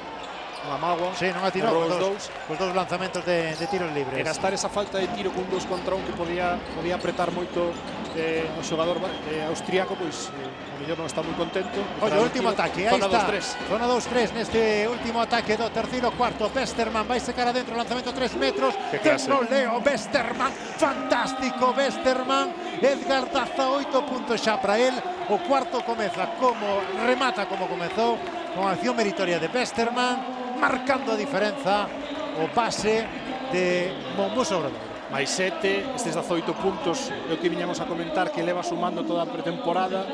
Unha mágoa. Sí, non atinou cos dous lanzamentos de tiros libres. Era estar esa falta de tiro con 2 contra 1 que podía apretar moito o xogador austriaco, pois o mellor non está moi contento. Olha, o último ataque, aí está. Zona 2-3 neste último ataque do terceiro cuarto. Westerman vai secar adentro, lanzamento 3 metros. Tempo Leo Westerman, fantástico Westerman. Edgar Daza, 8 puntos xa para él. O cuarto comeza como remata como comezou. con acción meritoria de Westermann, marcando a diferenza o base de Mombuso Obradoiro. Mais 7, estes 18 puntos é o que viñamos a comentar que leva sumando toda a pretemporada.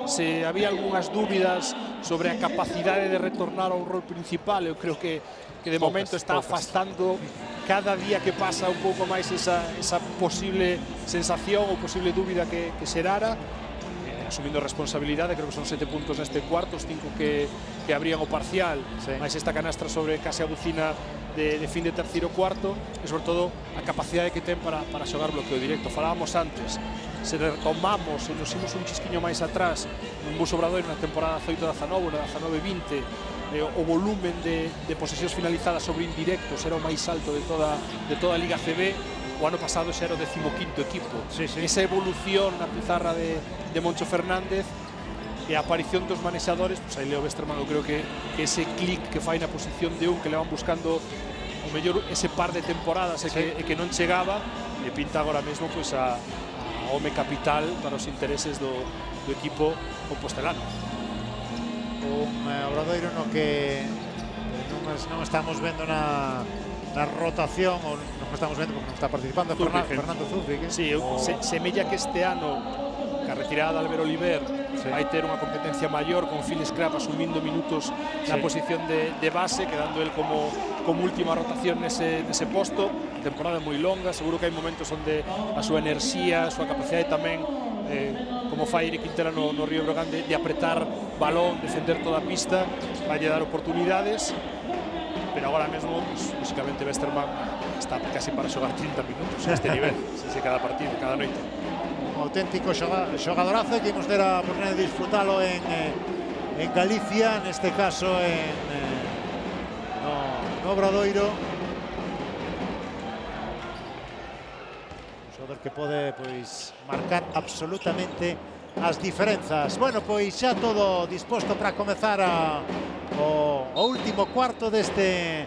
Se había algunhas dúbidas sobre a capacidade de retornar ao rol principal, eu creo que de momento está afastando cada día que pasa un pouco máis esa posible sensación ou posible dúbida que xerara, asumindo responsabilidade. Creo que son 7 puntos neste cuarto, os 5 que abrían o parcial, máis esta canastra sobre case a bucina de fin de terceiro cuarto, e sobre todo a capacidade que ten para xogar bloqueo directo. Falábamos antes, se retomamos e nos imos un chisquiño máis atrás, un Mombuso Obradoiro na temporada 18-19, na 19-20, o volumen de posesións finalizadas sobre indirectos era o máis alto de toda a Liga CB. O ano pasado xa era o 15º equipo. Esa evolución na pizarra de Moncho Fernández e a aparición dos manexadores, pois aí Leo Westermann, eu creo que ese clic que fai na posición de un que le van buscando o mellor ese par de temporadas e que non chegaba, e pinta agora mesmo pois a home capital para os intereses do equipo compostelano. Un Obradoiro no que non estamos vendo na rotación, ou non estamos vendo porque non está participando Fernando Zúrich. Sí, semella que este ano a retirada de Álvaro Oliver vai ter unha competencia maior, con Phil Scrap asumindo minutos na posición de base, quedando el como última rotación nese posto. Temporada moi longa, seguro que hai momentos onde a súa enerxía, a súa capacidade tamén, como fai Eric Quintela no Río Breogán, de apretar balón, defender toda a pista, vai dar oportunidades. Pero agora mesmo, lógicamente, Westermann está casi para xogar 30 minutos a este nivel, cada partido, cada noite. Un auténtico xogadorazo que imos ter a oportunidade de disfrutalo en Galicia, neste caso no Obradoiro. Un xogador que pode marcar absolutamente as diferenzas. Bueno, pois xa todo disposto para comezar o último cuarto deste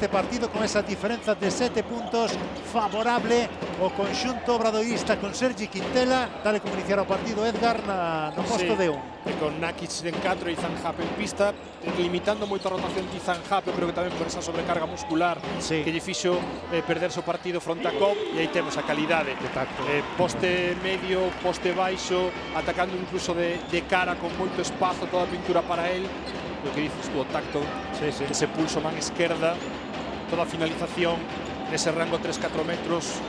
partido, con esa diferenza de 7 puntos favorable o conxunto obradoirista, con Sergi Quintela. Dale como iniciar o partido, Edgar, no posto de 1. E con Nakic en 4 e Izan Happ en pista, limitando moito a rotación de Izan Happ, creo que tamén por esa sobrecarga muscular que lle fixo perderse o partido fronte a Cop. E aí temos a calidade, poste medio, poste baixo, atacando incluso de cara con moito espazo, toda a pintura para él. Lo que dices tú, o tacto, ese pulso man esquerda, toda a finalización nese rango 3-4 metros,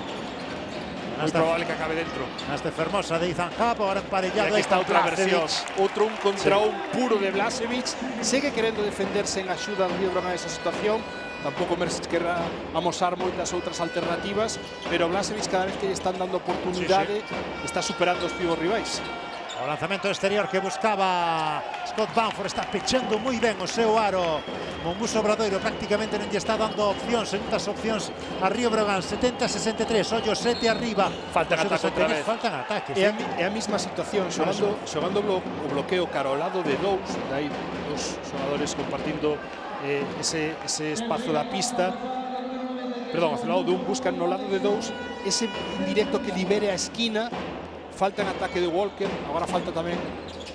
moi probable que acabe dentro. Hasta fermosa de Izan Happ, ahora emparellado. Aquí está outra versión, outro un contra un puro de Blažević. Segue querendo defenderse en axuda do Río Breogán esa situación. Tampouco Mersic querrá amosar moitas outras alternativas, pero Blažević, cada vez que lle están dando oportunidade, está superando os pivos rivais. O lanzamento exterior que buscaba Scott Bamford, está pechando moi ben o seu aro. Mombuso Obradoiro prácticamente non lle está dando opcións, segundas opcións a Río Breogán. 70-63, ollo 7 arriba. Faltan ataques outra vez. Faltan ataques. É a mesma situación, xogando o bloqueo cara ao lado de dous, aí dos xogadores compartindo ese espazo da pista. Perdón, ao lado de un buscan no lado de dous ese directo que libere a esquina. Falta en ataque de Walker, agora falta tamén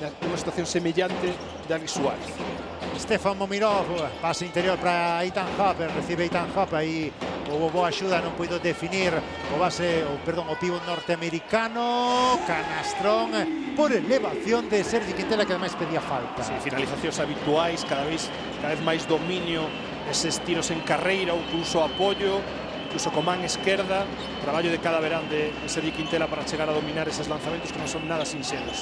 unha situación semellante de Alex Suárez. Stefan Momirov, pase interior para Ethan Happ, recibe Ethan Happ, aí houve boa axuda, non puido definir o pivo norteamericano. Canastrón por elevación de Sergi Quintela, que ademais pedía falta. Sí, finalizacións habituais, cada vez máis dominio, eses tiros en carreira, ou incluso apoio, incluso con man esquerda, traballo de cada verán de Sergi Quintela para chegar a dominar eses lanzamentos que non son nada sinxeros.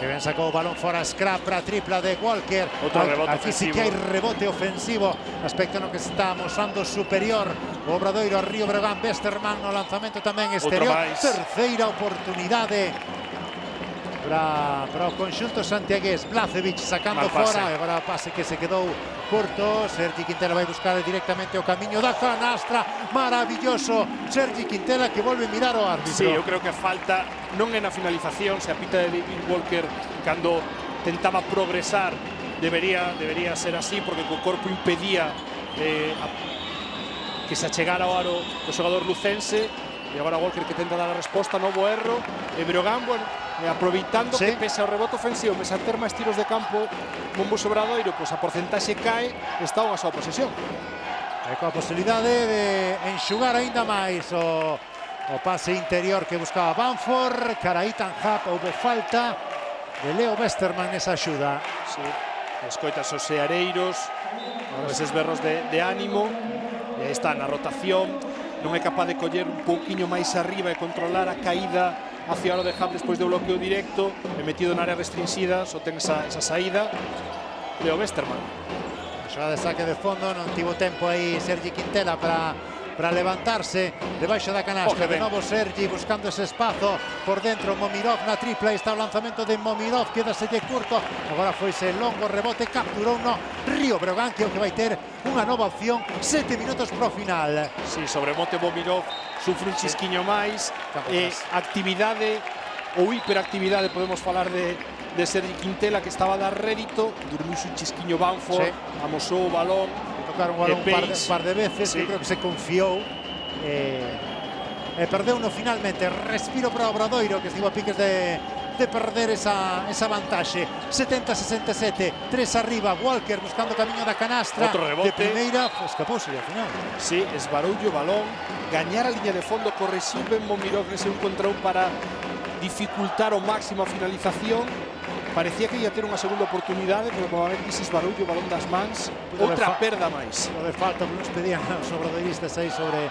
Que ben sacou o balón fora Scrap para tripla de Walker. Outro rebote aquí ofensivo. Sí que hai rebote ofensivo, aspecto no que se está amosando superior o Obradoiro a Río Breogán. Westermann no lanzamento tamén exterior. Terceira oportunidade para o conxunto santiagués. Blažević sacando fora, e agora o pase que se quedou corto. Sergi Quintela vai buscar directamente o camiño da canastra. Maravilloso Sergi Quintela, que volve mirar o árbitro. Sí, eu creo que falta non é na finalización, se a pita de David Walker cando tentaba progresar debería ser así, porque o corpo impedía que se achegara ao aro o xogador lucense. E agora Walker que tenta dar a resposta, novo erro. E Breogán, bueno, aproveitando sí, que pese ao rebote ofensivo, pese a ter máis tiros de campo Mombus Obradoiro, pois a porcentaxe cae, está unha súa posesión. E coa posibilidade de enxugar aínda máis o pase interior que buscaba Bamford, cara Ethan Happ, houve falta de Leo Westerman nesa axuda. Sí, escoitas os seareiros, eses berros de ánimo, e aí está na rotación, non é capaz de coller un pouquiño máis arriba e controlar a caída hacia o de Happ despois do bloqueo directo, e metido na área restringida, só ten esa saída Leo Westerman. Xogada de saque de fondo, non tivo tempo aí Sergi Quintela para levantarse debaixo da canastra. De novo Sergi buscando ese espazo por dentro, Momirov na tripla, está o lanzamento de Momirov, quedaselle curto, agora foise longo rebote, capturou no Río Breogán, que vai ter unha nova opción, 7 minutos pro final. Sí, sobre Mote Momirov sufre un chisquiño máis, actividade ou hiperactividade, podemos falar de Sergi Quintela, que estaba a dar rédito, dormiuse un chisquiño Bamford, amosou o balón, tocaron o balón un par de veces, sí. Creo que se confiou e perdeu no finalmente. Respiro para Obradoiro, que estivo a piques de perder esa vantaxe. 70-67, 3 arriba, Walker buscando camiño da canastra. Outro rebote. De primeira, escapouse ao final. Sí, esbarullo o balón, gañar a liña de fondo, correxir ben Momirov nese 1 contra 1 para dificultar ao máximo a finalización. Parecía que ia ter unha segunda oportunidade, pero como a ver ese esbarullo, o balón das mans, outra perda máis. Pode falta, pero nos pedían os obradoiristas aí sobre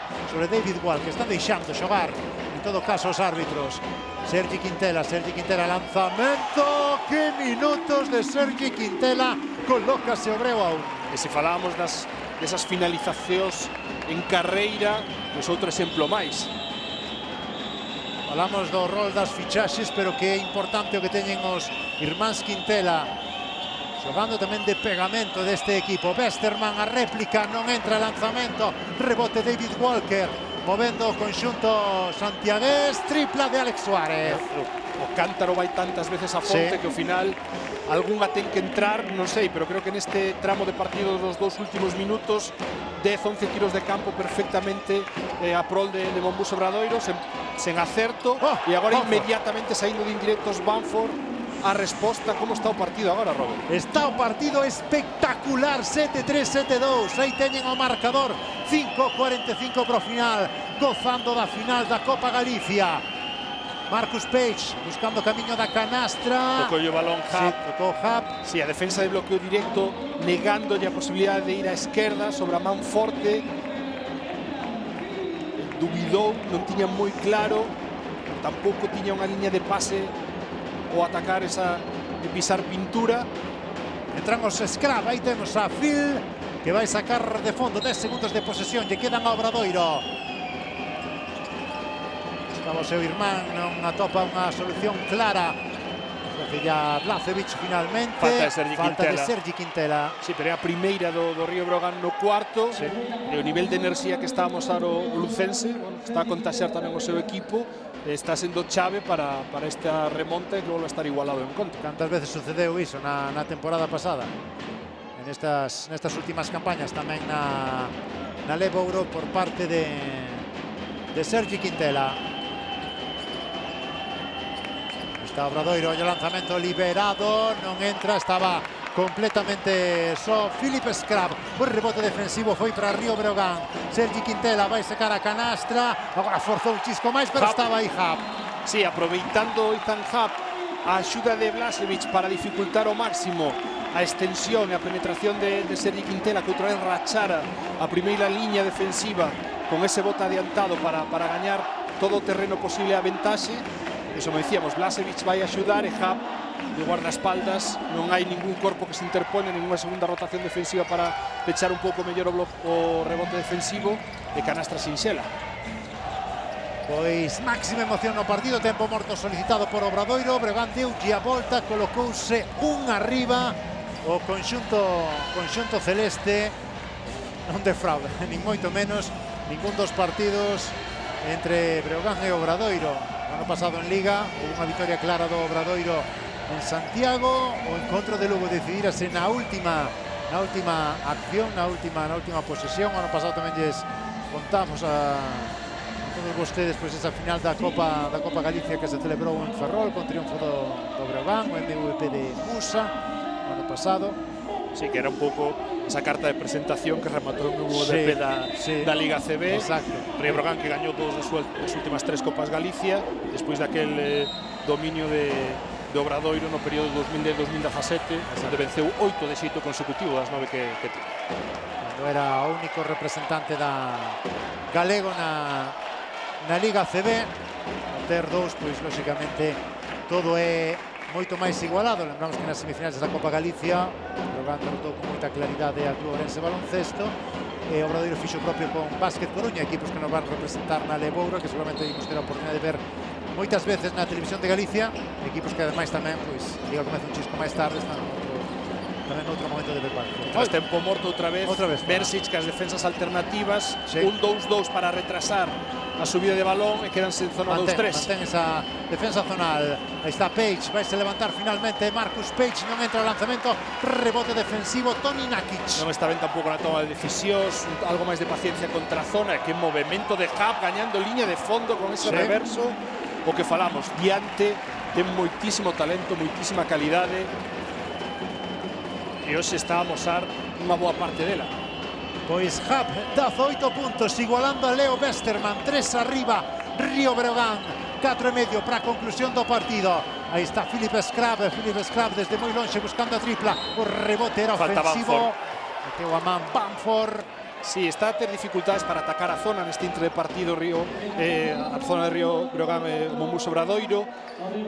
David Wall, que están deixando xogar, en todo caso, os árbitros. Sergi Quintela, lanzamento, que minutos de Sergi Quintela, colócase o Breo aún. E se falábamos desas finalizacións en carreira, pois outro exemplo máis. Falamos do rol das fichaxes, pero que é importante o que teñen os irmáns Quintela, xogando tamén de pegamento deste equipo. Westerman a réplica, non entra lanzamento, rebote David Walker, movendo o conxunto santiagués, tripla de Alex Suárez. O cántaro vai tantas veces a fonte que ao final algunha ten que entrar, non sei, pero creo que neste tramo de partido dos 2 últimos minutos 10-11 tiros de campo perfectamente a prol de Mombus Obradoiro, sen acerto, e agora inmediatamente saindo de indirectos Bamford a resposta. Como está o partido agora, Robert? Está o partido espectacular, 7-3, 7-2, aí teñen o marcador, 5:45 pro final, gozando da final da Copa Galicia. Marcus Page buscando camiño da canastra. Tocou o balón Happ. Sí, tocou Happ. Sí, a defensa de bloqueo directo, negándolle a posibilidade de ir á esquerda sobre a man forte. Dubidou, non tiña moi claro, tampouco tiña unha liña de pase ou atacar de pisar pintura. Entran os scrap, aí temos a Phil, que vai sacar de fondo, 10 segundos de posesión, lle quedan a Obradoiro. O seu irmán non atopa unha solución clara. Filla Blažević finalmente. Falta de Sergi Quintela. Sí, pero é a primeira do Río Breogán no cuarto. Sí. E o nivel de enerxía que está a mostrar o lucense, bueno, está a contaxar tamén o seu equipo, está sendo chave para esta remonta e que volve a estar igualado en contra. Cantas veces sucedeu iso na temporada pasada? En nestas últimas campañas, tamén na Levo Euro por parte de Sergi Quintela. Obradoiro, o lanzamento liberado, non entra, estaba completamente só Filip Scrap. O rebote defensivo foi para Río Breogán. Sergi Quintela vai sacar a canastra, agora forzou un chisco máis, pero estaba aí Happ. Sí, aproveitando Ethan Happ a axuda de Blažević para dificultar ao máximo a extensión e a penetración de Sergi Quintela, que outra vez rachara a primeira liña defensiva con ese bote adiantado para gañar todo o terreno posible a ventaxe. Eso me decíamos, Blažević vai axudar e Happ de guardaespaldas, non hai ningún corpo que se interpone, ninguna segunda rotación defensiva para pechar un pouco mellor o rebote defensivo, e canastra sinxela. Pois máxima emoción no partido, tempo morto solicitado por Obradoiro. Breogán deulle a volta, colocouse un arriba, o conxunto celeste non defrauda, nin moito menos, ningún dos partidos entre Breogán e Obradoiro. Ano pasado en Liga houve unha victoria clara do Obradoiro en Santiago. O encontro de Lugo decidírase na última acción, na última posesión. O ano pasado tamén lles contamos todos vostedes pois esa final da Copa Galicia que se celebrou en Ferrol con triunfo do Breogán, o MVP de Musa o ano pasado. Sí, que era un pouco esa carta de presentación que rematou no MVP da Liga CB. Exacto. Río Breogán que gañou das últimas 3 Copas Galicia despois daquel dominio de Obradoiro no período 2010-2017, onde venceu 8 de xeito consecutivo das 9 que tivo. Cando era o único representante da galego na Liga CB, a ter dous, pois lóxicamente todo é moito máis igualado. Lembramos que nas semifinais da Copa Galicia o Breogán derrotou con moita claridade a Club Ourense Baloncesto e o Obradoiro fixo propio con Básquet Coruña, equipos que nos van representar na Leboura, que seguramente imos ter a oportunidade de ver moitas veces na televisión de Galicia, equipos que ademais tamén, pois, diga comeza un chisco máis tarde, están tamén noutro momento de preparación. Tras tempo morto outra vez Bersic cas defensas alternativas, un 2-2 para retrasar a subida de balón e quedanse en zona 2-3. Mantén esa defensa zonal. Aí está Page, vai se levantar finalmente Marcus Page, non entra o lanzamento, rebote defensivo Toni Nakic. Non está ben tampouco na toma de decisións, algo máis de paciencia contra a zona, e que movimento de Hub gañando liña de fondo con ese reverso. O que falamos, diante ten moitísimo talento, moitísima calidade e hoxe está a amosar unha boa parte dela. Pois Hub, 18 puntos, igualando a Leo Westerman, 3 arriba, Río Breogán, 4,5 para a conclusión do partido. Aí está Philip Scrab desde moi lonxe buscando a tripla, o rebote era ofensivo, meteu a man Bamford. Sí, está a ter dificultades para atacar a zona neste intre de partido a zona de Río Breogán Mombus Obradoiro,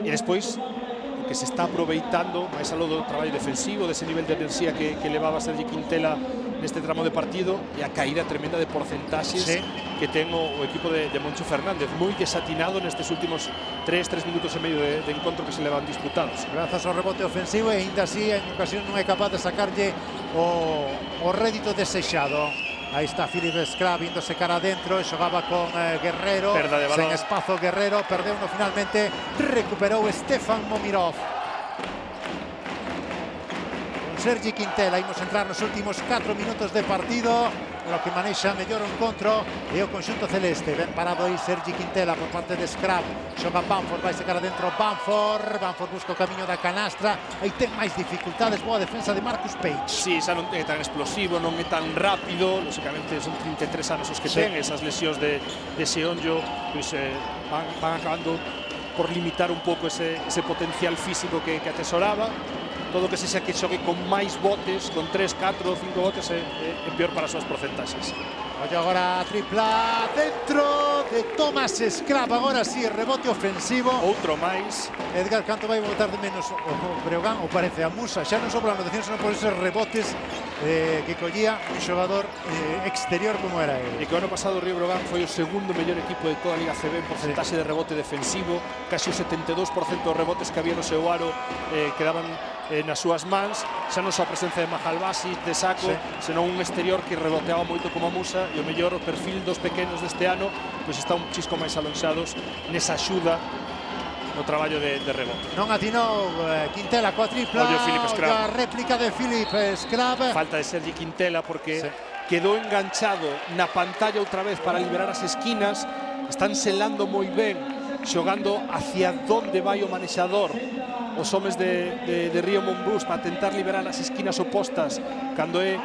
e despois o que se está aproveitando máis aló do traballo defensivo, dese nivel de enerxía que levaba Sergi Quintela neste tramo de partido, e a caída tremenda de porcentaxes que ten o equipo de Moncho Fernández, moi desatinado nestes últimos 3 minutos e medio de encontro que se levan disputados. Grazas ao rebote ofensivo e ainda así en ocasión non é capaz de sacarlle o rédito desexado. Aí está Philip Scrab índose cara adentro e xogaba con Guerrero, sen espazo Guerrero, perdeu no finalmente, recuperou Stefan Momirov. Con Sergi Quintela imos entrar nos últimos 4 minutos de partido, lo que manexa mellor o encontro e o conxunto celeste. Ben parado aí Sergi Quintela por parte de Scrab, xoga Bamford, vai secar adentro Bamford busca o camiño da canastra, aí ten máis dificultades, boa defensa de Marcus Page. Sí, xa non é tan explosivo, non é tan rápido, lógicamente son 33 anos os que ten, esas lesións de xeonllo pois, van acabando por limitar un pouco ese potencial físico que atesoraba. Todo que sexa que xogue con máis botes, con 3, 4 ou 5 botes é peor para as súas porcentaxes. Oye, agora a tripla dentro de Thomas Scrab, agora sí, rebote ofensivo. Outro máis. Edgar, canto vai botar de menos o Breogán, ou parece a Musa, xa non só pola anotación, senón por eses rebotes que collía un xogador exterior como era ele. E que o ano pasado o Río Breogán foi o segundo mellor equipo de toda a Liga CB en porcentaxe de rebote defensivo, casi o 72% dos rebotes que había no seu aro quedaban nas súas mans, xa non só a presencia de Mahalbasi, de Saco, senón un exterior que reboteaba moito como a Musa, e o mellor o perfil dos pequenos deste ano pois está un chisco máis alonxados nesa axuda no traballo de rebote. Non atinou Quintela coa tripla, a réplica de Philip Scrab. Falta de Sergi Quintela porque quedou enganchado na pantalla outra vez para liberar as esquinas, están selando moi ben, xogando hacia donde vai o manexador os homes de Río Mombús para tentar liberar as esquinas opostas cando é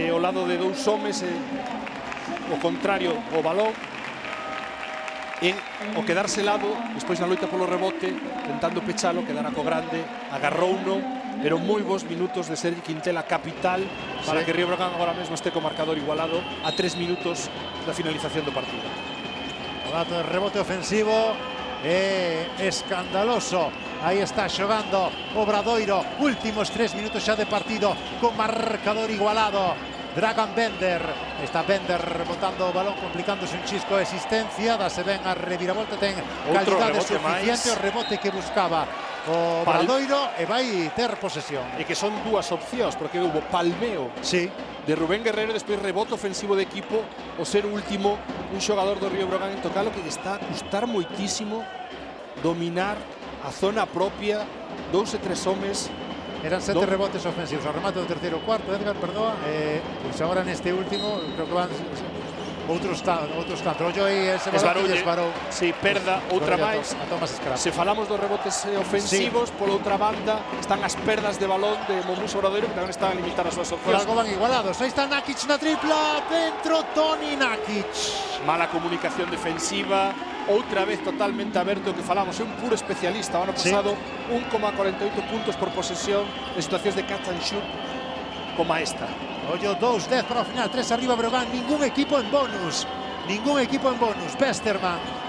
ao lado de dous homes, o contrario o balón, e o quedar selado despois na loita polo rebote tentando pechalo, quedar a co grande, agarrou uno, pero moi bons minutos de Sergi Quintela, capital para que Río Breogán agora mesmo este co marcador igualado a 3 minutos da finalización do partido. O dato de rebote ofensivo é escandaloso. Aí está xogando Obradoiro, últimos 3 minutos xa de partido con marcador igualado. Dragan Bender, está Bender botando o balón, complicándose un chisco de existencia, dase ben a reviravolta, ten calidade suficiente, o rebote que buscaba o Obradoiro e vai ter posesión. E que son dúas opcións, porque houve palmeo de Rubén Guerrero, despois rebote ofensivo de equipo, o ser último un xogador do Río Breogán en tocalo, que está a custar moitísimo dominar a zona propia, 2 e 3 homes. Eran 7 rebotes ofensivos ao remate do terceiro cuarto, Edgar, perdoa, pois agora neste último creo que van outros tanto. Ollo aí ese balón que desvarou. Si, perda outra máis. A Thomas Scrap. Se falamos dos rebotes ofensivos, pola outra banda están as perdas de balón de Mombus Obradoiro, que tamén están a limitar as súas opcións. Algo van igualados. Aí está Nakic na tripla, dentro Toni Nakic. Mala comunicación defensiva, outra vez totalmente aberto, que falamos, é un puro especialista. O ano pasado 1,48 puntos por posesión en situacións de catch and shoot como esta. Ollo 2-10 para o final, 3 arriba Breogán, ningún equipo en bonus.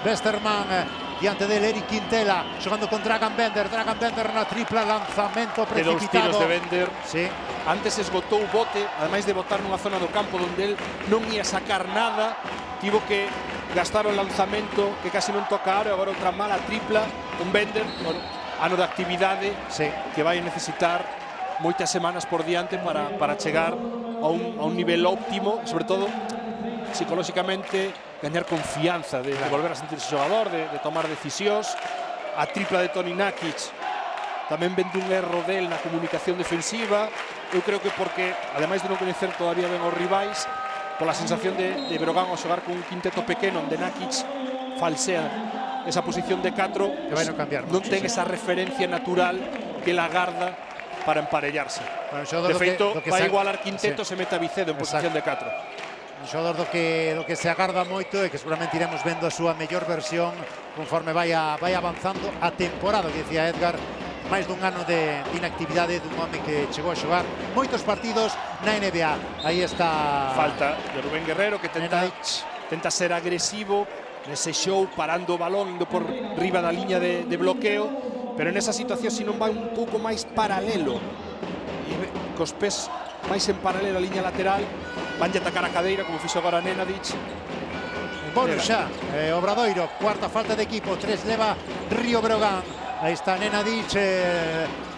Westerman diante del Eric Quintela, xogando con Dragan Bender na tripla, lanzamento precipitado. De 2 tiros de Bender. Sí. Antes esgotou o bote, ademais de botar nunha zona do campo onde el non ia sacar nada, tivo que gastar o lanzamento que casi non toca aro, e agora outra mala tripla con Bender, ano de actividade que vai necesitar moitas semanas por diante para chegar a un nivel óptimo, sobre todo psicolóxicamente, gañar confianza de volver a sentirse xogador, de tomar decisións. A tripla de Toni Nakic tamén vende un erro del na comunicación defensiva. Eu creo que porque, ademais de non coñecer todavía ben os rivais, pola sensación de Breogán ao xogar con un quinteto pequeno onde Nakic falsea esa posición de 4, non ten esa referencia natural que la garda para emparellarse. De feito, vai igualar quinteto, se mete a Vicedo en posición de 4. Un xogador do que se agarda moito e que seguramente iremos vendo a súa mellor versión conforme vai avanzando a temporada, que dicía Edgar, máis dun ano de inactividade dun home que chegou a xogar moitos partidos na NBA. Aí está falta de Rubén Guerrero, que tenta ser agresivo nese show, parando o balón, indo por riba da liña de bloqueo, pero nesa situación, se non vai un pouco máis paralelo e cos pés máis en paralelo a liña lateral, vanlle atacar a cadeira, como fixo agora Nenadic. Bonus xa, Obradoiro, cuarta falta de equipo, 3 leva Río Breogán. Aí está Nenadic,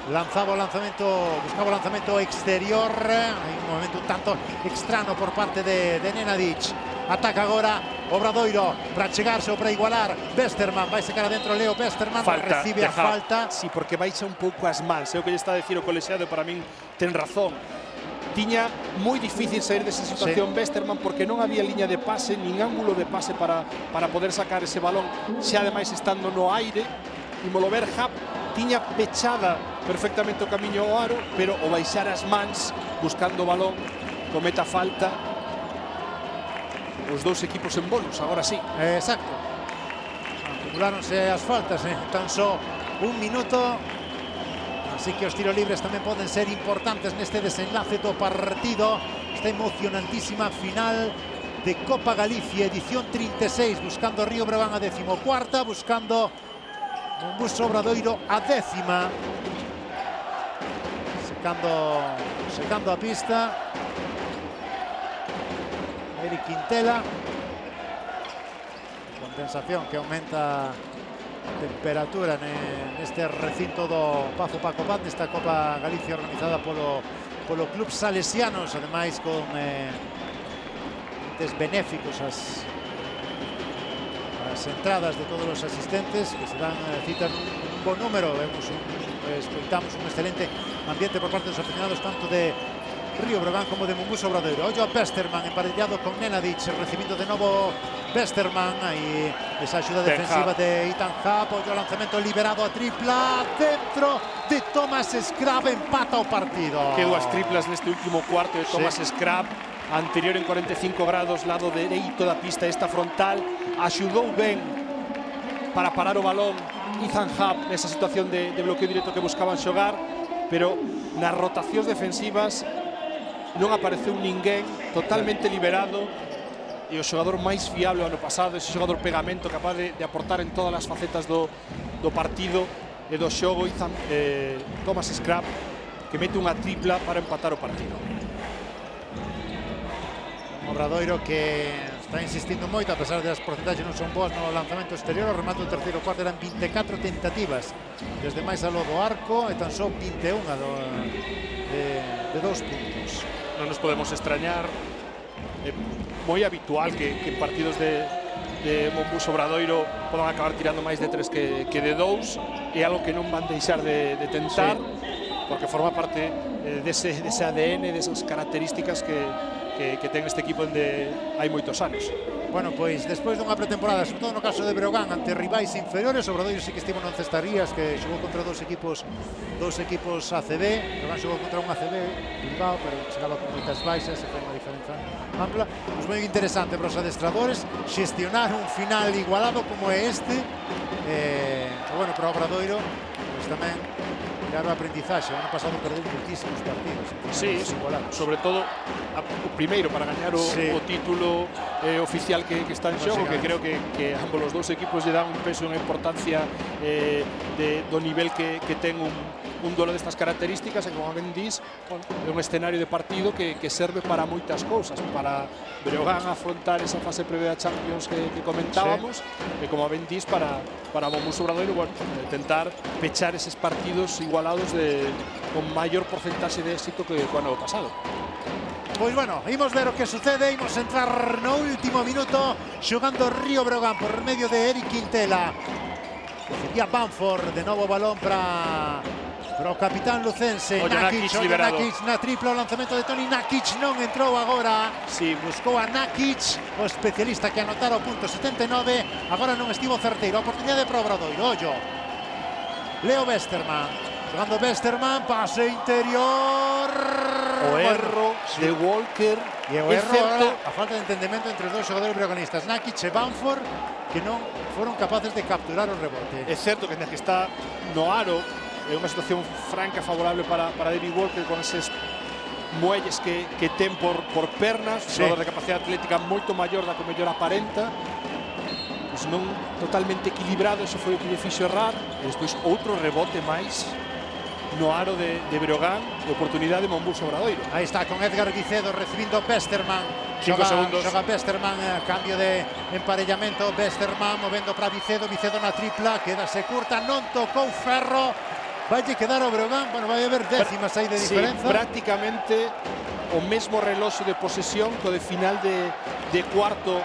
buscaba o lanzamento exterior, hai un movimento un tanto extraño por parte de Nenadic. Ataca agora Obradoiro para chegarse ou para igualar. Westerman vai secar adentro Leo Westerman, recibe a falta. Sí, porque baixa un pouco as mans, é o que lle está a decir o colexiado, para min ten razón. Tiña moi difícil sair desa situación Westerman, porque non había liña de pase, nin ángulo de pase para poder sacar ese balón, xa ademais estando no aire. E Molover Hub tiña pechada perfectamente o camiño ao aro, pero o baixar as mans buscando o balón cometa falta. Os dous equipos en bonus, agora sí. Exacto. Acumuláronse as faltas, tan só un minuto. Así que os tiros libres tamén poden ser importantes neste desenlace do partido. Esta emocionantísima final de Copa Galicia, edición 36, buscando Río Breogán a 14ª, buscando Mombus Obradoiro a 10ª. Secando a pista Eric Quintela. Compensación que aumenta a temperatura neste recinto do Pazo Paco Paz, nesta Copa Galicia organizada polo Club Salesianos, ademais con entes benéficos as entradas de todos os asistentes, que se dan cita un bon número. Escoitamos un excelente ambiente por parte dos aficionados tanto de Río Breogán como de Mombus Obradoiro. Ollo a Westerman emparellado con Nenadic, recibindo de novo Westerman, aí esa axuda defensiva de Ethan Happ. Ollo o lanzamento liberado a tripla dentro de Thomas Scrap, empata o partido. Que dúas triplas neste último cuarto de Thomas Scrap, anterior en 45 grados, lado dereito da pista, esta frontal, axudou ben para parar o balón Ethan Happ nesa situación de bloqueo directo que buscaban xogar, pero nas rotacións defensivas non apareceu ninguén, totalmente liberado, e o xogador máis fiable ano pasado, ese xogador pegamento capaz de aportar en todas as facetas do partido e do xogo, Thomas Scrap, que mete unha tripla para empatar o partido. Obradoiro que está insistindo moito, a pesar de as porcentaxes non son boas no lanzamento exterior. O remate do terceiro cuarto eran 24 tentativas desde máis aló do arco e tan só 21 de 2 puntos. Non nos podemos extrañar, é moi habitual que en partidos de Mombus Obradoiro podan acabar tirando máis de 3 que de 2, é algo que non van deixar de tentar, porque forma parte dese ADN, desas características que que ten este equipo onde hai moitos anos. Bueno, pois despois dunha pretemporada, sobre todo no caso de Breogán, ante rivais inferiores, o Obradoiro sí que estivo non Cestarías, que xogou contra dos equipos ACB, Breogán xogou contra un ACB, Bilbao, pero chegaba con moitas baixas, e foi unha diferenza ampla. Pois moi interesante para os adestradores xestionar un final igualado como é este, bueno, para o Obradoiro, pois tamén claro, aprendizaxe. O ano pasado perdeu muitísimos partidos. Sí, sobre todo o primeiro para gañar o título oficial que está en xogo, que creo que ambos os dous equipos lle dan un peso e unha importancia do nivel que ten un duelo destas características, e como ben dis, bueno, é un escenario de partido que serve para moitas cousas, para Breogán afrontar esa fase previa da Champions que comentábamos, e como ben dis, para Mombús Obradoiro, bueno, tentar pechar eses partidos igualados con maior porcentaxe de éxito que o ano pasado. Pois bueno, imos ver o que sucede, imos entrar no último minuto xogando Río Breogán por medio de Eric Quintela. Sería Bamford, de novo balón para o capitán lucense. Nakic na tripla, o lanzamento de Toni Nakic non entrou agora. Sí, buscou a Nakic, o especialista que anotara o punto 79, agora non estivo certeiro. Oportunidade para o Obradoiro, ollo. Leo Westermann, jugando Westermann, pase interior. O erro de Walker. E o erro agora, a falta de entendemento entre os dous xogadores breoganistas, Nakic e Bamford, que non foron capaces de capturar o rebote. É certo que está no aro, é unha situación franca favorable para David Walker, con eses muelles que ten por pernas, un xogador de capacidade atlética moito maior da que o mellor aparenta, pois non totalmente equilibrado, eso foi o que lle fixo errar, e despois outro rebote máis no aro de Breogán, de oportunidade de Mombús Obradoiro. Aí está, con Edgar Vicedo recibindo Westermann. 5 segundos. Xoga Westermann, cambio de emparellamento. Westermann movendo para Vicedo, Vicedo na tripla, quedase curta, non tocou Ferro. Vai quedar o Breogán, bueno, vai haber décimas aí de diferenza. Sí, prácticamente o mesmo reloxo de posesión co de final de cuarto,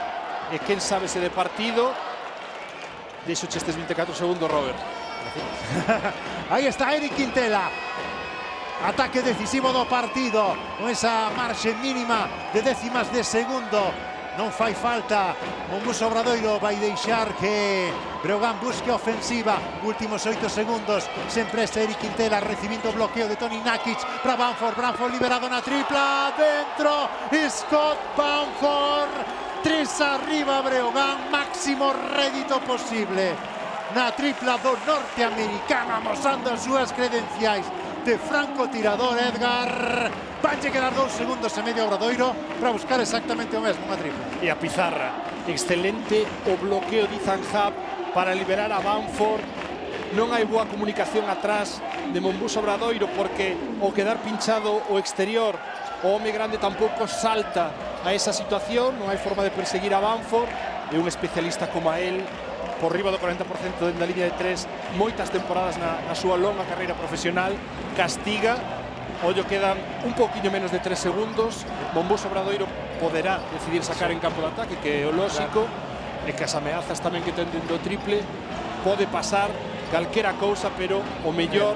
e quen sabe se de partido. Deixo estes 24 segundos, Robert. Aí está Eric Quintela. Ataque decisivo do partido, con esa marxe mínima de décimas de segundo. Non fai falta, Mombús Obradoiro vai deixar que Breogán busque ofensiva. Últimos 8 segundos, sempre este Eric Quintela recibindo o bloqueo de Toni Nakic para Bamford, liberado na tripla, dentro, Scott Bamford, 3 arriba Breogán, máximo rédito posible na tripla do norteamericano, amosando as súas credenciais de francotirador. Edgar, vanlle quedar 2 segundos e medio a Obradoiro para buscar exactamente o mesmo, unha tripla. E a pizarra, excelente o bloqueo de Ethan Happ para liberar a Bamford. Non hai boa comunicación atrás de Mombús Obradoiro, porque ao quedar pinchado o exterior, o home grande tampouco salta a esa situación, non hai forma de perseguir a Bamford, e un especialista como a él, por riba do 40% da liña de 3, moitas temporadas na súa longa carreira profesional, castiga. Ollo, quedan un poquinho menos de 3 segundos, Mombús Obradoiro poderá decidir sacar en campo de ataque, que é o lóxico, e que as ameazas tamén que ten do triple, pode pasar calquera cousa, pero o mellor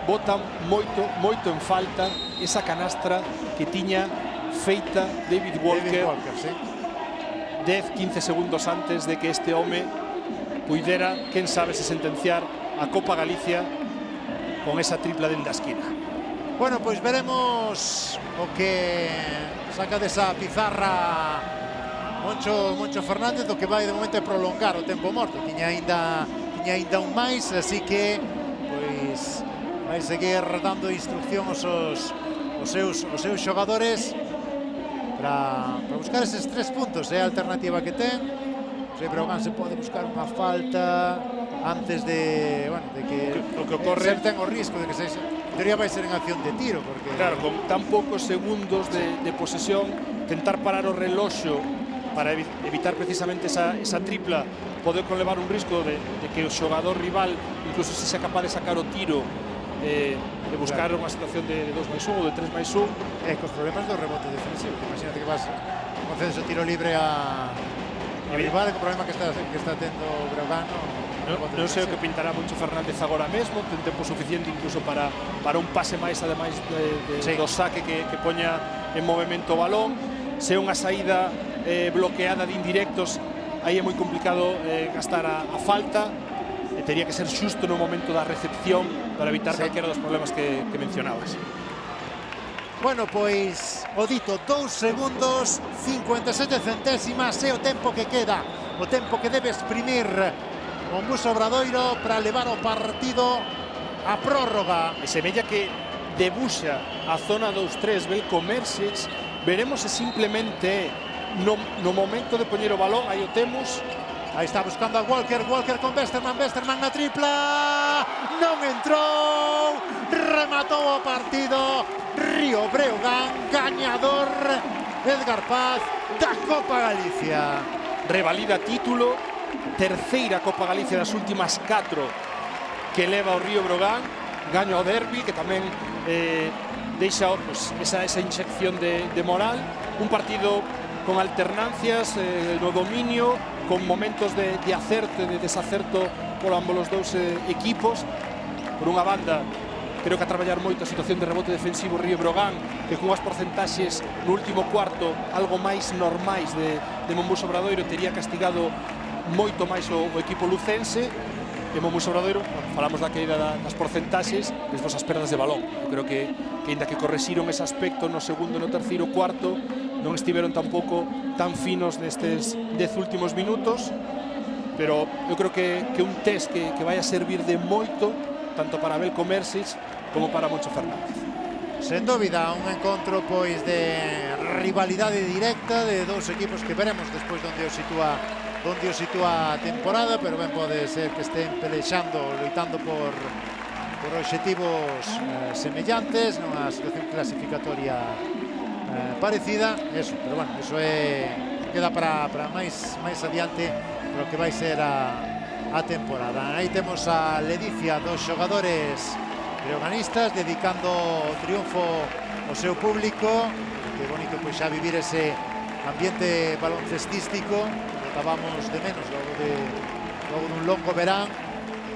botan moito en falta esa canastra que tiña feita David Walker, sí. 10-15 segundos antes de que este home puidera, quen sabe, se sentenciar a Copa Galicia con esa tripla dende a esquina. Bueno, pois veremos o que saca desa pizarra Moncho Fernández, o que vai de momento é prolongar o tempo morto. Tiña aínda un máis, así que pois vai seguir dando instrucción aos seus xogadores para buscar eses 3 puntos. É a alternativa que ten. Se Breogán se pode buscar unha falta antes de que o que ocorre ten o risco de que en teoría vai ser en acción de tiro, porque claro, con tan poucos segundos de posesión, tentar parar o reloxo para evitar precisamente esa tripla, poder conlevar un risco de que o xogador rival incluso se sea capaz de sacar o tiro, de buscar unha situación de 2+1 ou de 3+1. Cos problemas do rebote defensivo, imagínate que vas concedes o tiro libre a rival, o problema que está tendo Breogán Non sei o que pintará Moncho Fernández agora mesmo, ten tempo suficiente incluso para un pase máis, ademais do saque que poña en movimento o balón. Se é unha saída bloqueada de indirectos, aí é moi complicado gastar a falta, e tería que ser xusto no momento da recepción para evitar calquera dos problemas que mencionabas. Bueno, pois, o dito, 2 segundos, 57 centésimas é o tempo que queda, o tempo que debe exprimir o Monbuso Obradoiro para levar o partido a prórroga. E semella que debuxa a zona 2-3 Belko Mersic. Veremos se simplemente no momento de poñer o balón, aí o temos. Aí está buscando a Walker con Westermann na tripla, non entrou, rematou o partido Río Breogán, gañador Edgar Paz da Copa Galicia. Revalida título, terceira Copa Galicia das últimas 4 que leva o Río Breogán, gaña o derbi, que tamén deixa esa inyección de moral. Un partido con alternancias no dominio, con momentos de acerto e de desacerto por ambos os dous equipos. Por unha banda, creo que a traballar moito a situación de rebote defensivo Río Breogán, que con as porcentaxes no último cuarto algo máis normais de Monbuso Obradoiro tería castigado moito máis o equipo lucense. E Monbuso Obradoiro, falamos da caída das porcentaxes, despois as perdas de balón. Eu creo que ainda que correxiron ese aspecto no segundo, no terceiro, cuarto, non estiveron tampouco tan finos nestes 10 últimos minutos, pero eu creo que un test que vai a servir de moito tanto para Belko Mersic como para Moncho Fernández. Sen dúbida, un encontro pois de rivalidade directa de dous equipos que veremos despois onde o sitúa a temporada, pero ben pode ser que estén pelexando, loitando por obxectivos semellantes nunha situación clasificatoria parecida, eso, pero bueno, eso queda para máis adiante lo que vai ser a temporada. Aí temos a ledicia dos xogadores breoganistas dedicando o triunfo ao seu público. Que bonito pois xa vivir ese ambiente baloncestístico que botábamos de menos logo dun longo verán,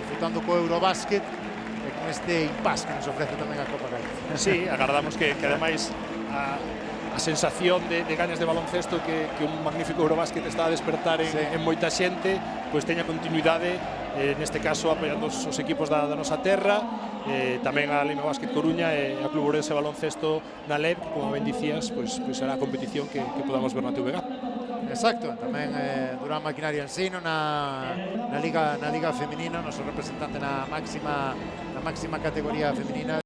disfrutando co Eurobásquet e con este impas que nos ofrece tamén a Copa Galicia. Sí, agardamos que ademais a sensación de ganas de baloncesto que un magnífico Eurobásquet está a despertar en moita xente, pois teña continuidade, neste caso apoiando os equipos da nosa terra, tamén a Lima Básquet Coruña e a Club Ourense Baloncesto na LEB, como ben dicías, pois será a competición que podamos ver na TVG. Exacto, tamén Durán Maquinaria Ensino na Liga Femenina, noso representante na máxima categoría femenina.